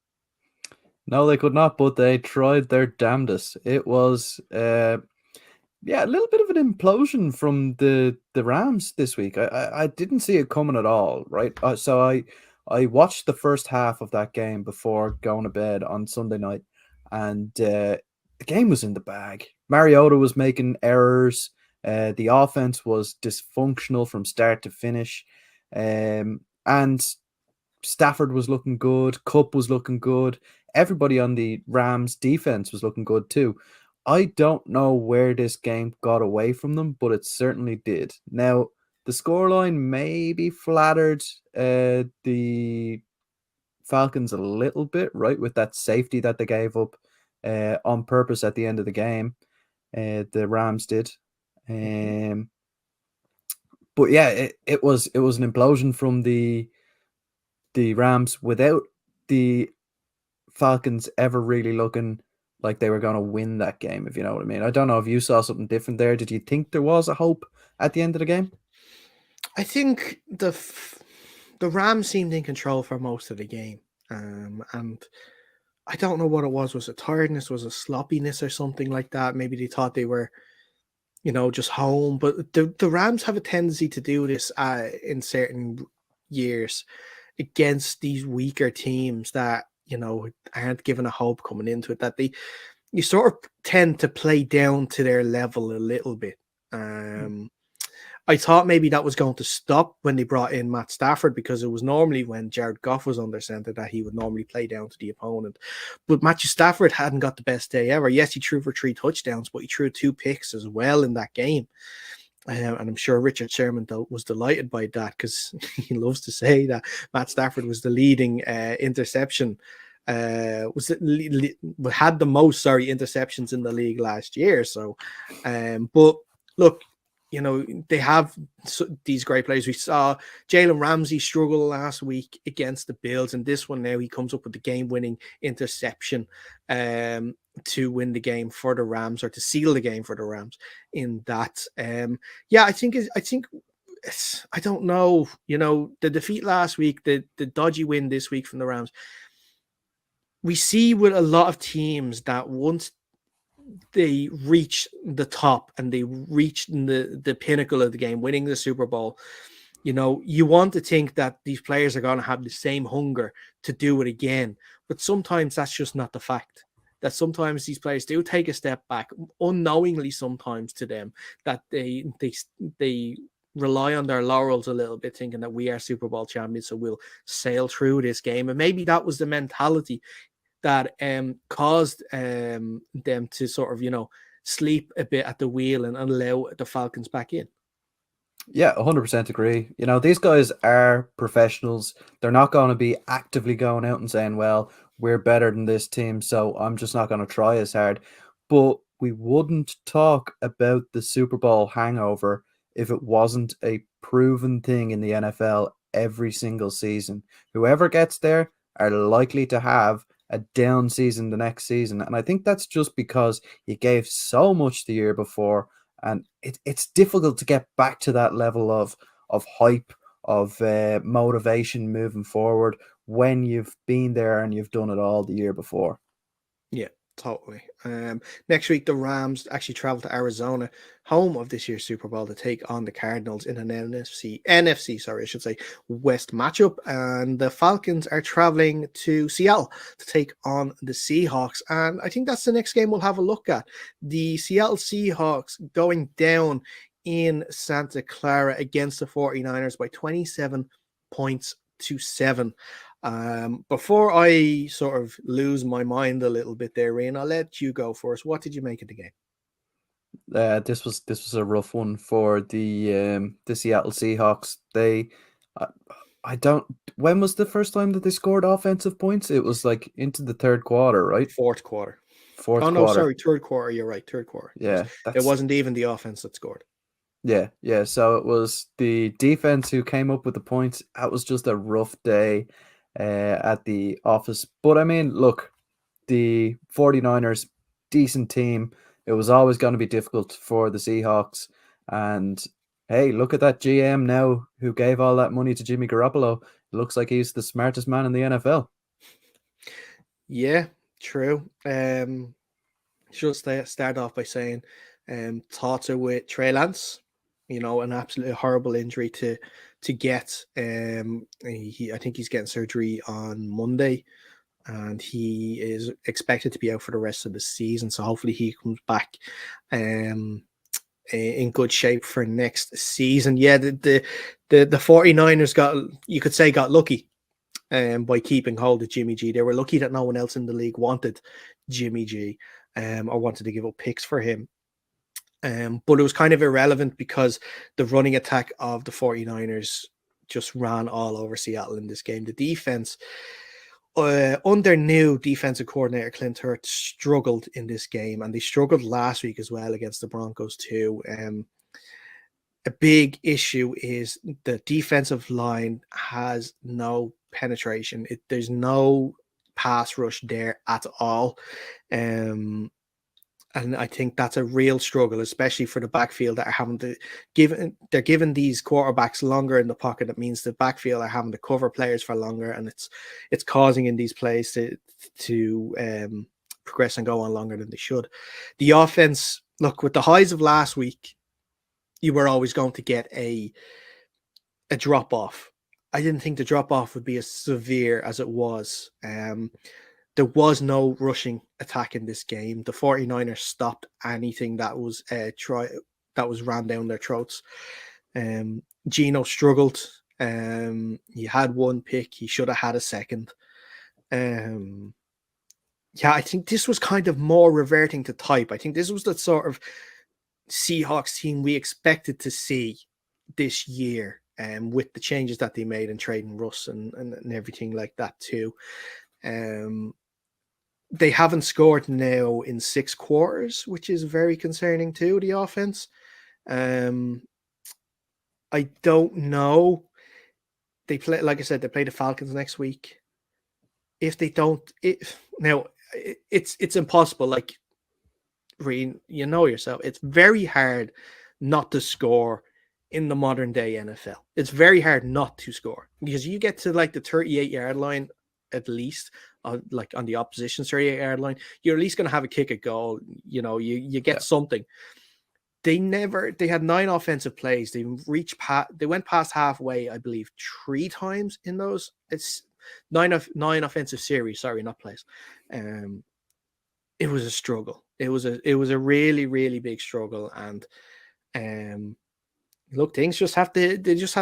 No, they could not, but they tried their damnedest. It was a little bit of an implosion from the Rams this week. I didn't see it coming at all, right? So I watched the first half of that game before going to bed on Sunday night, and the game was in the bag. Mariota was making errors. The offense was dysfunctional from start to finish. And Stafford was looking good. Kupp was looking good. Everybody on the Rams defense was looking good too. I don't know where this game got away from them, but it certainly did. Now, the scoreline maybe flattered the Falcons a little bit, right, with that safety that they gave up on purpose at the end of the game. The Rams did. But yeah, it was an implosion from the Rams without the Falcons ever really looking like they were going to win that game, if you know what I mean. I don't know if you saw something different there. Did you think there was a hope at the end of the game? I think the Rams seemed in control for most of the game. And I don't know what it was. Was it tiredness? Was it sloppiness or something like that? Maybe they thought they were, just home. But the Rams have a tendency to do this in certain years against these weaker teams that, aren't given a hope coming into it, that you sort of tend to play down to their level a little bit. I thought maybe that was going to stop when they brought in Matt Stafford, because it was normally when Jared Goff was under center that he would normally play down to the opponent. But Matthew Stafford hadn't got the best day ever. Yes, he threw for 3 touchdowns, but he threw 2 picks as well in that game. And I'm sure Richard Sherman was delighted by that, because he loves to say that Matt Stafford was the leading interception. Had the most interceptions in the league last year. So, but look, they have these great players. We saw Jalen Ramsey struggle last week against the Bills, and this one now he comes up with the game-winning interception to win the game for the Rams, or to seal the game for the Rams in that. I think I don't know. The defeat last week, the dodgy win this week from the Rams. We see with a lot of teams that once they reach the top and they reach the pinnacle of the game, winning the Super Bowl, you want to think that these players are going to have the same hunger to do it again. But sometimes that's just not the fact. That sometimes these players do take a step back, unknowingly sometimes to them, that they rely on their laurels a little bit, thinking that we are Super Bowl champions, so we'll sail through this game. And maybe that was the mentality that caused them to sort of, sleep a bit at the wheel and allow the Falcons back in. Yeah, 100% agree. These guys are professionals. They're not going to be actively going out and saying, well, we're better than this team, so I'm just not going to try as hard. But we wouldn't talk about the Super Bowl hangover if it wasn't a proven thing in the NFL every single season. Whoever gets there are likely to have a down season the next season. And I think that's just because you gave so much the year before, and it's difficult to get back to that level of hype, of motivation moving forward when you've been there and you've done it all the year before. Yeah, Totally. Next week, the Rams actually travel to Arizona, home of this year's Super Bowl, to take on the Cardinals in an NFC, sorry, I should say, West matchup. And the Falcons are traveling to Seattle to take on the Seahawks. And I think that's the next game we'll have a look at. The Seattle Seahawks going down in Santa Clara against the 49ers by 27 points to 7. Before I sort of lose my mind a little bit there, Ryan, I'll let you go first. What did you make of the game? This was a rough one for the Seattle Seahawks. I don't. When was the first time that they scored offensive points? It was like into the third quarter, right? Fourth quarter. Fourth Oh no, quarter. sorry, third quarter. You're right, third quarter. Yeah, it wasn't even the offense that scored. Yeah. So it was the defense who came up with the points. That was just a rough day at the office. But I mean, look, the 49ers, decent team. It was always going to be difficult for the Seahawks. And hey, look at that GM now who gave all that money to Jimmy Garoppolo. It looks like he's the smartest man in the NFL. Yeah, true. Should start off by saying thoughts are with Trey Lance. An absolutely horrible injury to get. I think he's getting surgery on Monday, and he is expected to be out for the rest of the season. So hopefully he comes back in good shape for next season. Yeah, the 49ers got lucky by keeping hold of Jimmy G. They were lucky that no one else in the league wanted Jimmy G or wanted to give up picks for him. But it was kind of irrelevant because the running attack of the 49ers just ran all over Seattle in this game. The defense, under new defensive coordinator Clint Hurtt, struggled in this game, and they struggled last week as well against the Broncos too. A big issue is the defensive line has no penetration. There's no pass rush there at all. And I think that's a real struggle, especially for the backfield that are having to they're giving these quarterbacks longer in the pocket. That means the backfield are having to cover players for longer, and it's causing in these plays to progress and go on longer than they should. The offense, look, with the highs of last week, you were always going to get a drop off. I didn't think the drop off would be as severe as it was. There was no rushing attack in this game. The 49ers stopped anything that was ran down their throats. Geno struggled. He had one pick. He should have had a second. I think this was kind of more reverting to type. I think this was the sort of Seahawks team we expected to see this year, with the changes that they made and trading Russ and everything like that too. They haven't scored now in 6 quarters, which is very concerning too, the offense. I don't know. They play, like I said, they play the Falcons next week. If they don't, it's impossible. Like, Reen, you know yourself, it's very hard not to score in the modern day NFL. It's very hard not to score because you get to like the 38-yard line at least, like on the opposition 38-yard line, you're at least going to have a kick at goal. You get something. They had 9 offensive plays. They went past halfway, I believe, 3 times in those. It's 9 offensive series. Sorry, not plays. It was a struggle. It was a really, really big struggle. And look, they just have to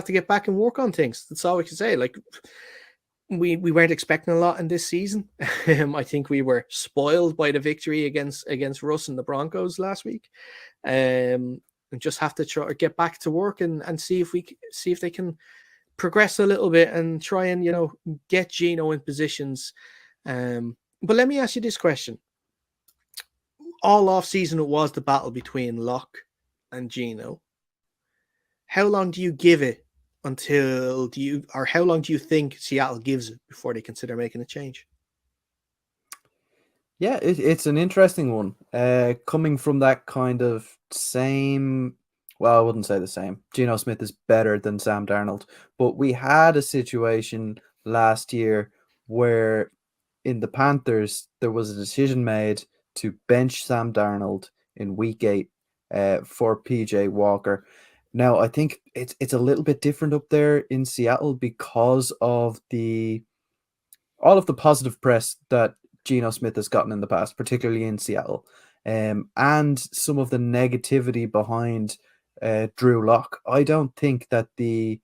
get back and work on things. That's all we can say. Like, we weren't expecting a lot in this season. I think we were spoiled by the victory against Russ and the Broncos last week. And just have to try to get back to work and see if they can progress a little bit and try and get Geno in positions. But let me ask you this question: all off season, it was the battle between Locke and Geno. How long do you give it how long do you think Seattle gives it before they consider making a change? Yeah, it's an interesting one. Coming from that kind of same, well, I wouldn't say the same. Geno Smith is better than Sam Darnold, but we had a situation last year where in the Panthers, there was a decision made to bench Sam Darnold in week 8 for PJ Walker. Now, I think it's a little bit different up there in Seattle because of all of the positive press that Geno Smith has gotten in the past, particularly in Seattle, and some of the negativity behind Drew Lock. I don't think that the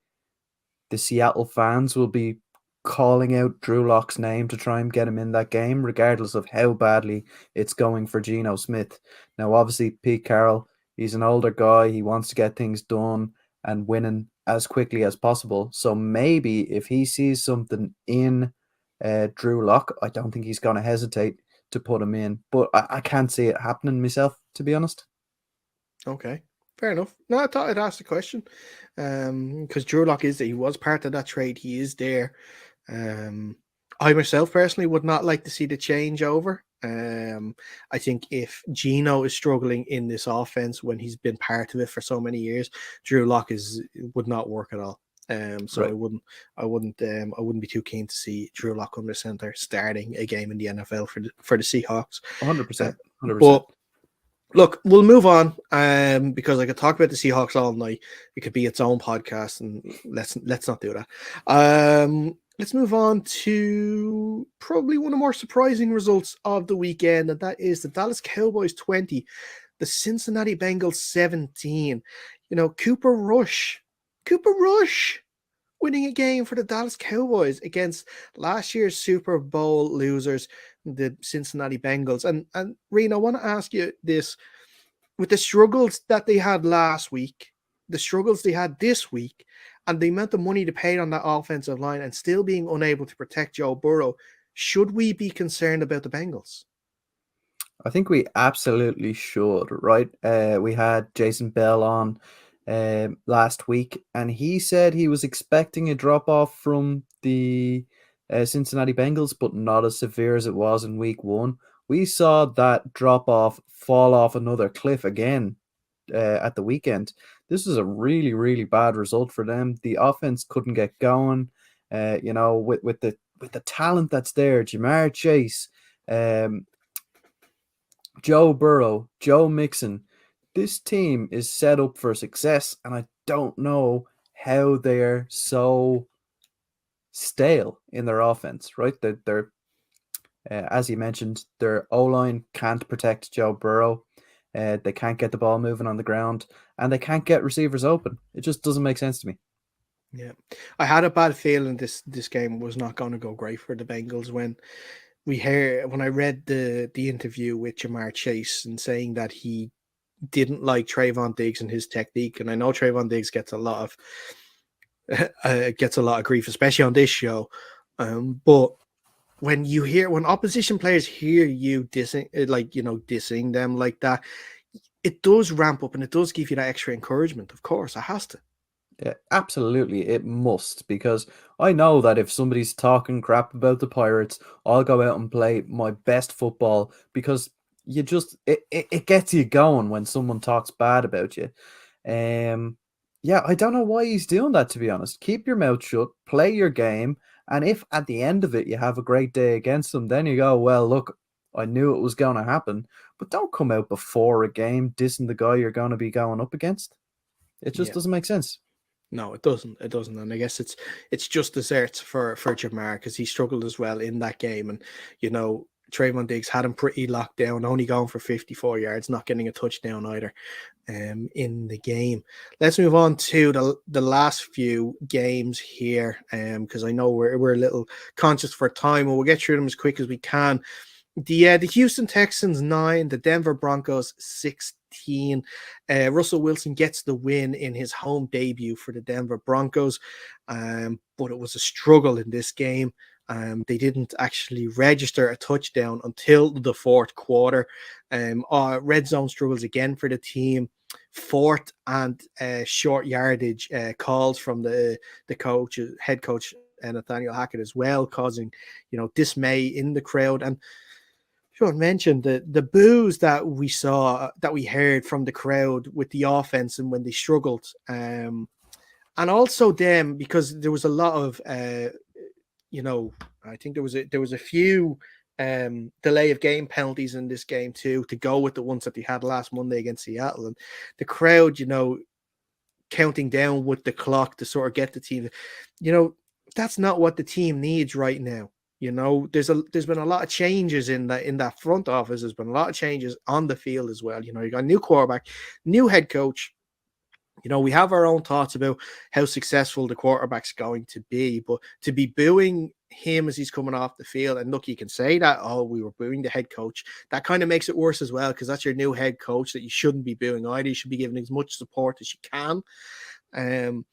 Seattle fans will be calling out Drew Lock's name to try and get him in that game, regardless of how badly it's going for Geno Smith. Now, obviously, Pete Carroll, he's an older guy. He wants to get things done and winning as quickly as possible. So maybe if he sees something in Drew Lock, I don't think he's going to hesitate to put him in. But I can't see it happening myself, to be honest. Okay. Fair enough. No, I thought I'd ask the question because Drew Lock he was part of that trade. He is there. I myself personally would not like to see the changeover. I think if Geno is struggling in this offense when he's been part of it for so many years, Drew Lock would not work at all. So right. I wouldn't be too keen to see Drew Lock under center starting a game in the NFL for the Seahawks. 100%. 100%. But look, we'll move on because I could talk about the Seahawks all night. It could be its own podcast, and let's not do that. Let's move on to probably one of the more surprising results of the weekend, and that is the Dallas Cowboys 20, the Cincinnati Bengals 17. Cooper Rush winning a game for the Dallas Cowboys against last year's Super Bowl losers, the Cincinnati Bengals. And Reno, I want to ask you this. With the struggles that they had last week, the struggles they had this week, and the amount of money they paid on that offensive line and still being unable to protect Joe Burrow, should we be concerned about the Bengals? I think we absolutely should, right? We had Jason Bell on last week, and he said he was expecting a drop-off from the Cincinnati Bengals, but not as severe as it was in week 1. We saw that drop-off fall off another cliff again at the weekend. This was a really, really bad result for them. The offense couldn't get going. With the talent that's there, Jamar Chase, Joe Burrow, Joe Mixon, this team is set up for success, and I don't know how they're so stale in their offense, right? They're as you mentioned, their O-line can't protect Joe Burrow. They can't get the ball moving on the ground, and they can't get receivers open. It just doesn't make sense to me. Yeah, I had a bad feeling this game was not going to go great for the Bengals when I read the interview with Jamar Chase and saying that he didn't like Trayvon Diggs and his technique, and I know Trayvon Diggs gets a lot of grief, especially on this show. But when opposition players hear you dissing them like that, it does ramp up and it does give you that extra encouragement. Of course, it has to. Yeah, absolutely, it must, because I know that if somebody's talking crap about the Pirates, I'll go out and play my best football, because it gets you going when someone talks bad about you. Yeah, I don't know why he's doing that, to be honest. Keep your mouth shut, play your game, and if at the end of it you have a great day against them, then you go, well, look, I knew it was going to happen. But don't come out before a game dissing the guy you're going to be going up against. It just doesn't make sense. No, it doesn't. It doesn't. And I guess it's just desserts for Jamar, because he struggled as well in that game. And, Trayvon Diggs had him pretty locked down, only going for 54 yards, not getting a touchdown either in the game. Let's move on to the last few games here, because I know we're a little conscious for time, and we'll get through them as quick as we can. The Houston Texans 9, the Denver Broncos 16. Russell Wilson gets the win in his home debut for the Denver Broncos, but it was a struggle in this game. They didn't actually register a touchdown until the fourth quarter. Red zone struggles again for the team. Fourth and short yardage calls from the head coach Nathaniel Hackett as well, causing dismay in the crowd. And Sean mentioned the boos that we heard from the crowd with the offense and when they struggled, and also them, because there was a lot of I think there was a few delay of game penalties in this game too, to go with the ones that they had last Monday against Seattle. And the crowd, counting down with the clock to sort of get the team, that's not what the team needs right now. There's been a lot of changes in that front office. There's been a lot of changes on the field as well. You got a new quarterback, new head coach. We have our own thoughts about how successful the quarterback's going to be, but to be booing him as he's coming off the field, and look, you can say that, oh, we were booing the head coach. That kind of makes it worse as well, because that's your new head coach that you shouldn't be booing either. You should be giving as much support as you can. And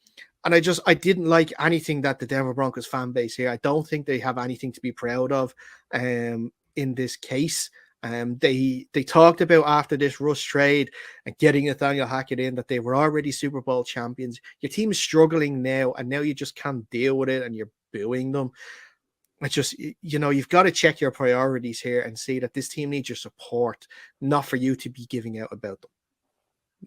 I didn't like anything that the Denver Broncos fan base here. I don't think they have anything to be proud of in this case. They talked about after this Russ trade and getting Nathaniel Hackett in that they were already Super Bowl champions. Your team is struggling now, and now you just can't deal with it, and you're booing them. It's just, you've got to check your priorities here and see that this team needs your support, not for you to be giving out about them.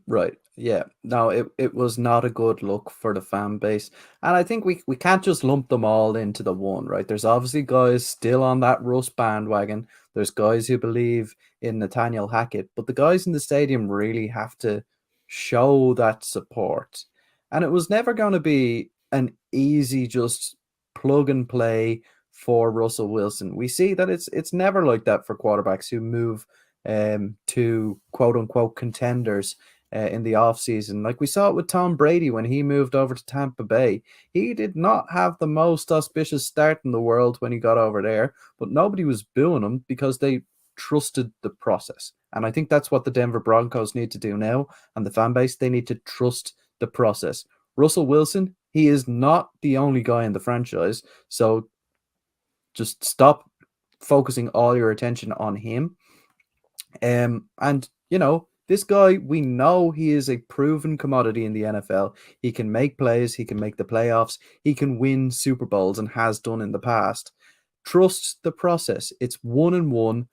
Right. Yeah. No, it was not a good look for the fan base. And I think we can't just lump them all into the one, right? There's obviously guys still on that Russ bandwagon. There's guys who believe in Nathaniel Hackett, but the guys in the stadium really have to show that support. And it was never going to be an easy just plug and play for Russell Wilson. We see that it's never like that for quarterbacks who move to quote unquote contenders in the offseason. Like we saw it with Tom Brady when he moved over to Tampa Bay. He did not have the most auspicious start in the world when he got over there, but nobody was booing him because they trusted the process. And I think that's what the Denver Broncos need to do now, and the fan base, they need to trust the process. Russell Wilson, he is not the only guy in the franchise, so just stop focusing all your attention on him. And this guy, we know he is a proven commodity in the NFL. He can make plays. He can make the playoffs. He can win Super Bowls and has done in the past. Trust the process. It's 1-1.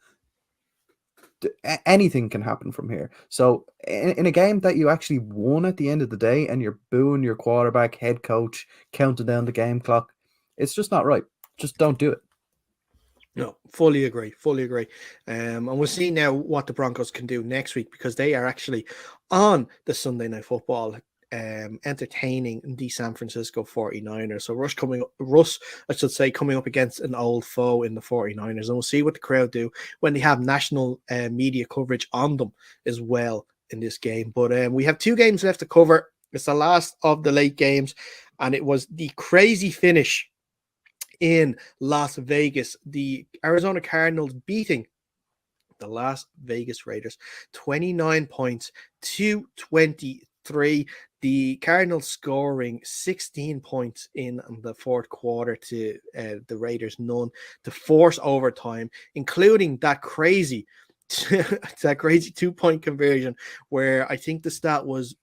Anything can happen from here. So in a game that you actually won at the end of the day and you're booing your quarterback, head coach, counting down the game clock, it's just not right. Just don't do it. No, fully agree. And we'll see now what the Broncos can do next week, because they are actually on the Sunday Night Football entertaining the San Francisco 49ers. So Russ, I should say, coming up against an old foe in the 49ers. And we'll see what the crowd do when they have national media coverage on them as well in this game. But we have 2 games left to cover. It's the last of the late games, and it was the crazy finish in Las Vegas, the Arizona Cardinals beating the Las Vegas Raiders 29 points to 23. The Cardinals scoring 16 points in the fourth quarter to the Raiders none, to force overtime, including that crazy 2-point conversion where I think the stat was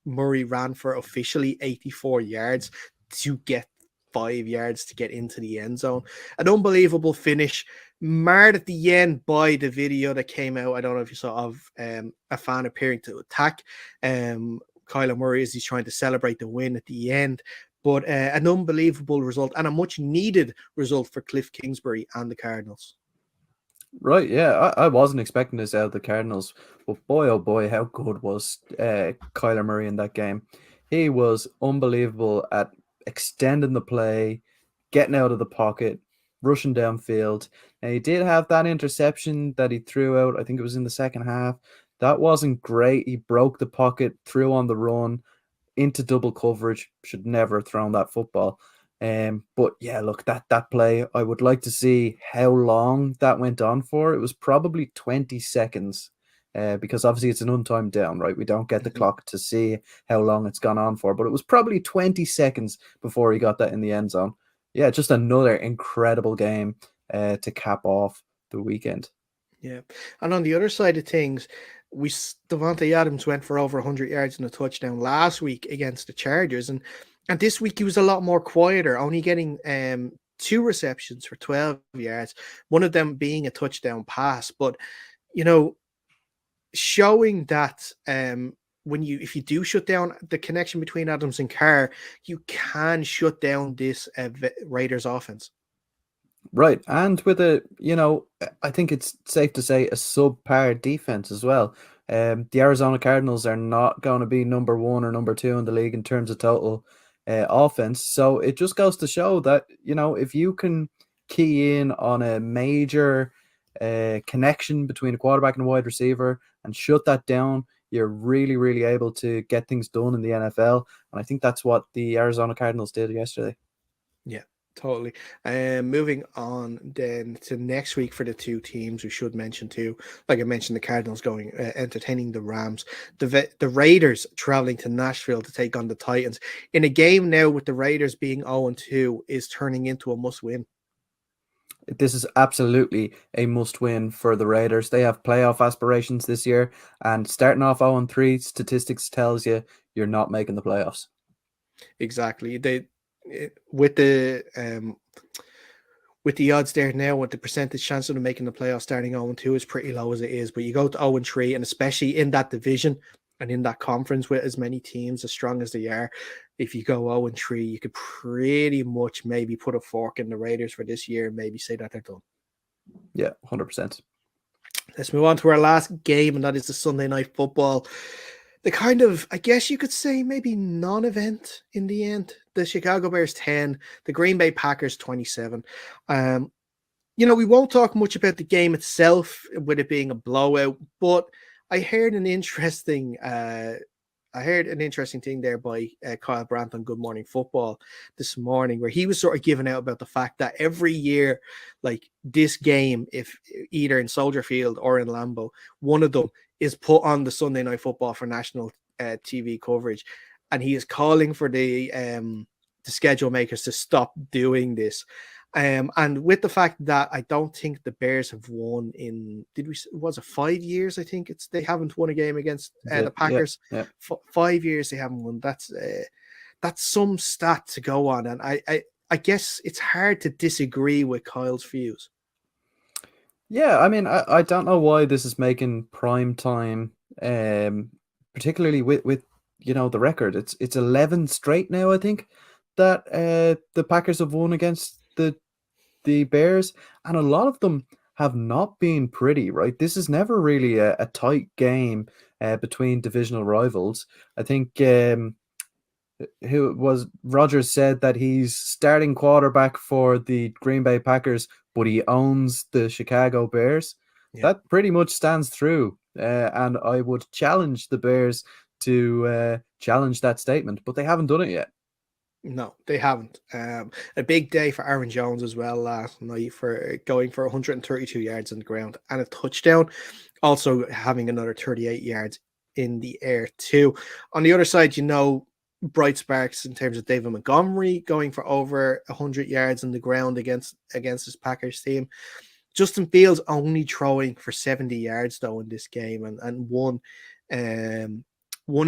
Murray ran for officially 84 yards to get 5 yards to get into the end zone. An unbelievable finish, marred at the end by the video that came out. I don't know if you saw, of a fan appearing to attack Kyler Murray as he's trying to celebrate the win at the end. But an unbelievable result, and a much needed result for Cliff Kingsbury and the Cardinals. Right, yeah, I wasn't expecting this out of the Cardinals, but boy, oh boy, how good was Kyler Murray in that game. He was unbelievable at extending the play, getting out of the pocket, rushing downfield. And he did have that interception that he threw out, I think it was in the second half. That wasn't great. He broke the pocket, threw on the run, into double coverage. Should never have thrown that football. But yeah, look, that play, I would like to see how long that went on for. It was probably 20 seconds. Because obviously it's an untimed down, right? We don't get the clock to see how long it's gone on for, but it was probably 20 seconds before he got that in the end zone. Yeah, just another incredible game to cap off the weekend. Yeah, and on the other side of things, Davante Adams went for over 100 yards and a touchdown last week against the Chargers, and this week he was a lot more quieter, only getting 2 receptions for 12 yards, one of them being a touchdown pass. But showing that if you do shut down the connection between Adams and Carr, you can shut down this Raiders offense. Right. And with I think it's safe to say a subpar defense as well. The Arizona Cardinals are not going to be number one or number two in the league in terms of total offense. So it just goes to show that, if you can key in on a major connection between a quarterback and a wide receiver and shut that down, you're really, really able to get things done in the NFL. And I think that's what the Arizona Cardinals did yesterday. Yeah, totally. Moving on then to next week for the two teams, we should mention too. Like I mentioned, the Cardinals going entertaining the Rams, the Raiders traveling to Nashville to take on the Titans in a game now with the Raiders being 0-2 is turning into a must-win. This is absolutely a must-win for the Raiders. They have playoff aspirations this year, and starting off 0-3, statistics tells you you're not making the playoffs. Exactly. With the odds there now, with the percentage chance of them making the playoffs starting 0-2 is pretty low as it is. But you go to 0-3, and especially in that division and in that conference with as many teams as strong as they are, if you go 0-3, you could pretty much maybe put a fork in the Raiders for this year and maybe say that they're done. Yeah, 100%. Let's move on to our last game, and that is the Sunday Night Football. The kind of, I guess you could say, maybe non-event in the end. The Chicago Bears 10, the Green Bay Packers 27. We won't talk much about the game itself with it being a blowout, but I heard an interesting thing there by Kyle Brandt on Good Morning Football this morning, where he was sort of giving out about the fact that every year, like this game, if either in Soldier Field or in Lambeau, one of them is put on the Sunday Night Football for national TV coverage, and he is calling for the schedule makers to stop doing this. And with the fact that I don't think the Bears have won in, was it 5 years? I think they haven't won a game against the Packers. Yeah. 5 years they haven't won. That's some stat to go on, and I guess it's hard to disagree with Kyle's views. Yeah, I mean, I don't know why this is making prime time, particularly with the record. It's 11 straight now, I think, that the Packers have won against the Bears, and a lot of them have not been pretty, right? This is never really a tight game between divisional rivals. I think Rodgers said that he's starting quarterback for the Green Bay Packers, but he owns the Chicago Bears. Yeah. That pretty much stands through, and I would challenge the Bears to challenge that statement, but they haven't done it yet. No, they haven't. A big day for Aaron Jones as well last night for going for 132 yards on the ground and a touchdown. Also having another 38 yards in the air too. On the other side, bright sparks in terms of David Montgomery going for over 100 yards on the ground against his Packers team. Justin Fields only throwing for 70 yards though in this game and one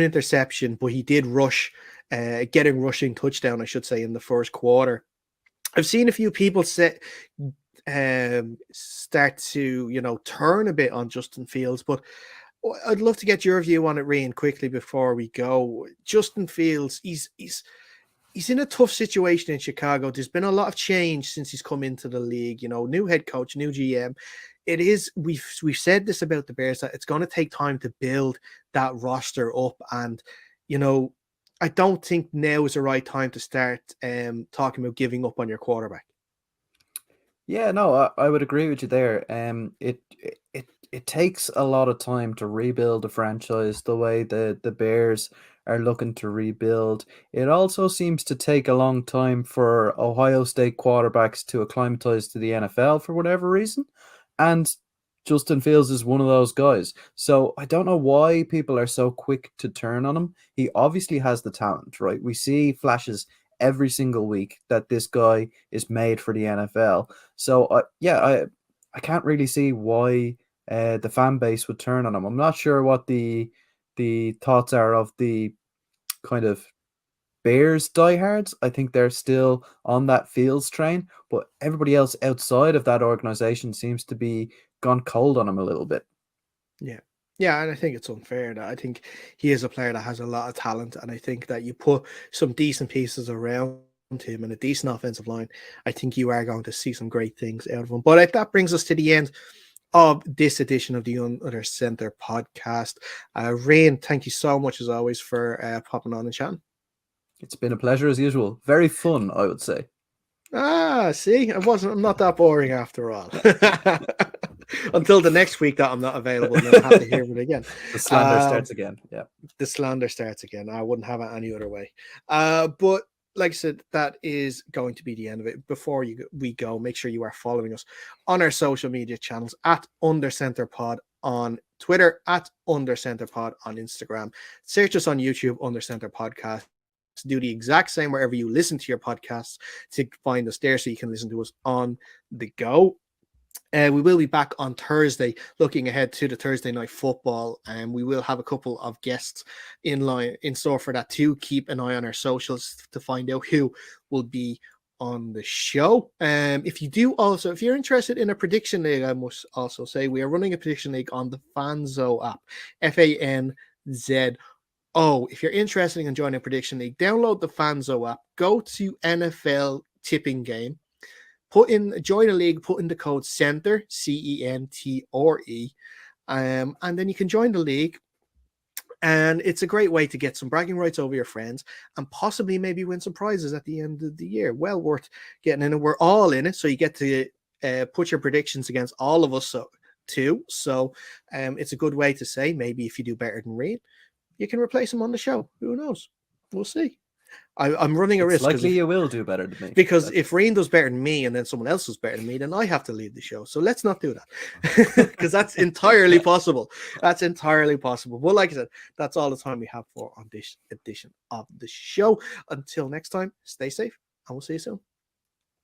interception, but he did rush. Getting rushing touchdown, I should say, in the first quarter. I've seen a few people start to turn a bit on Justin Fields, but I'd love to get your view on it, Rian, quickly before we go. Justin Fields, he's in a tough situation in Chicago. There's been a lot of change since he's come into the league. New head coach, new GM. It is, we've said this about the Bears, that it's going to take time to build that roster up, and I don't think now is the right time to start talking about giving up on your quarterback. Yeah, no, I would agree with you there. It takes a lot of time to rebuild a franchise the way the Bears are looking to rebuild. It also seems to take a long time for Ohio State quarterbacks to acclimatize to the NFL for whatever reason. And Justin Fields is one of those guys. So I don't know why people are so quick to turn on him. He obviously has the talent, right? We see flashes every single week that this guy is made for the NFL. So I can't really see why the fan base would turn on him. I'm not sure what the thoughts are of the kind of Bears diehards. I think they're still on that Fields train, but everybody else outside of that organization seems to be gone cold on him a little bit. Yeah, and I think it's unfair. That I think he is a player that has a lot of talent, and I think that you put some decent pieces around him and a decent offensive line, I think you are going to see some great things out of him. But that brings us to the end of this edition of the Under Center podcast. Rain, thank you so much as always for popping on and chatting. It's been a pleasure as usual. Very fun, I would say. See, I'm not that boring after all. Until the next week that I'm not available, and then I'll have to hear it again. The slander starts again. Yeah. The slander starts again. I wouldn't have it any other way. But like I said, that is going to be the end of it. Before we go, make sure you are following us on our social media channels at UnderCenterPod on Twitter, at UnderCenterPod on Instagram. Search us on YouTube, UnderCenter Podcast. Do the exact same wherever you listen to your podcasts to find us there so you can listen to us on the go. We will be back on Thursday, looking ahead to the Thursday night football, and we will have a couple of guests in store for that too. Keep an eye on our socials to find out who will be on the show. If you're interested in a prediction league, I must also say we are running a prediction league on the Fanzo app, FANZO. If you're interested in joining a prediction league, download the Fanzo app, go to NFL tipping game, join a league, put in the code CENTRE, CENTRE, and then you can join the league. And it's a great way to get some bragging rights over your friends and possibly maybe win some prizes at the end of the year. Well worth getting in, and we're all in it, so you get to put your predictions against all of us too. So it's a good way to say maybe if you do better than Reed, you can replace him on the show. Who knows? We'll see. I'm running a risk. Likely you will do better than me. Because if Rain does better than me and then someone else does better than me, then I have to lead the show. So let's not do that. Because that's entirely possible. That's entirely possible. Well, like I said, that's all the time we have for on this edition of the show. Until next time, stay safe and we'll see you soon.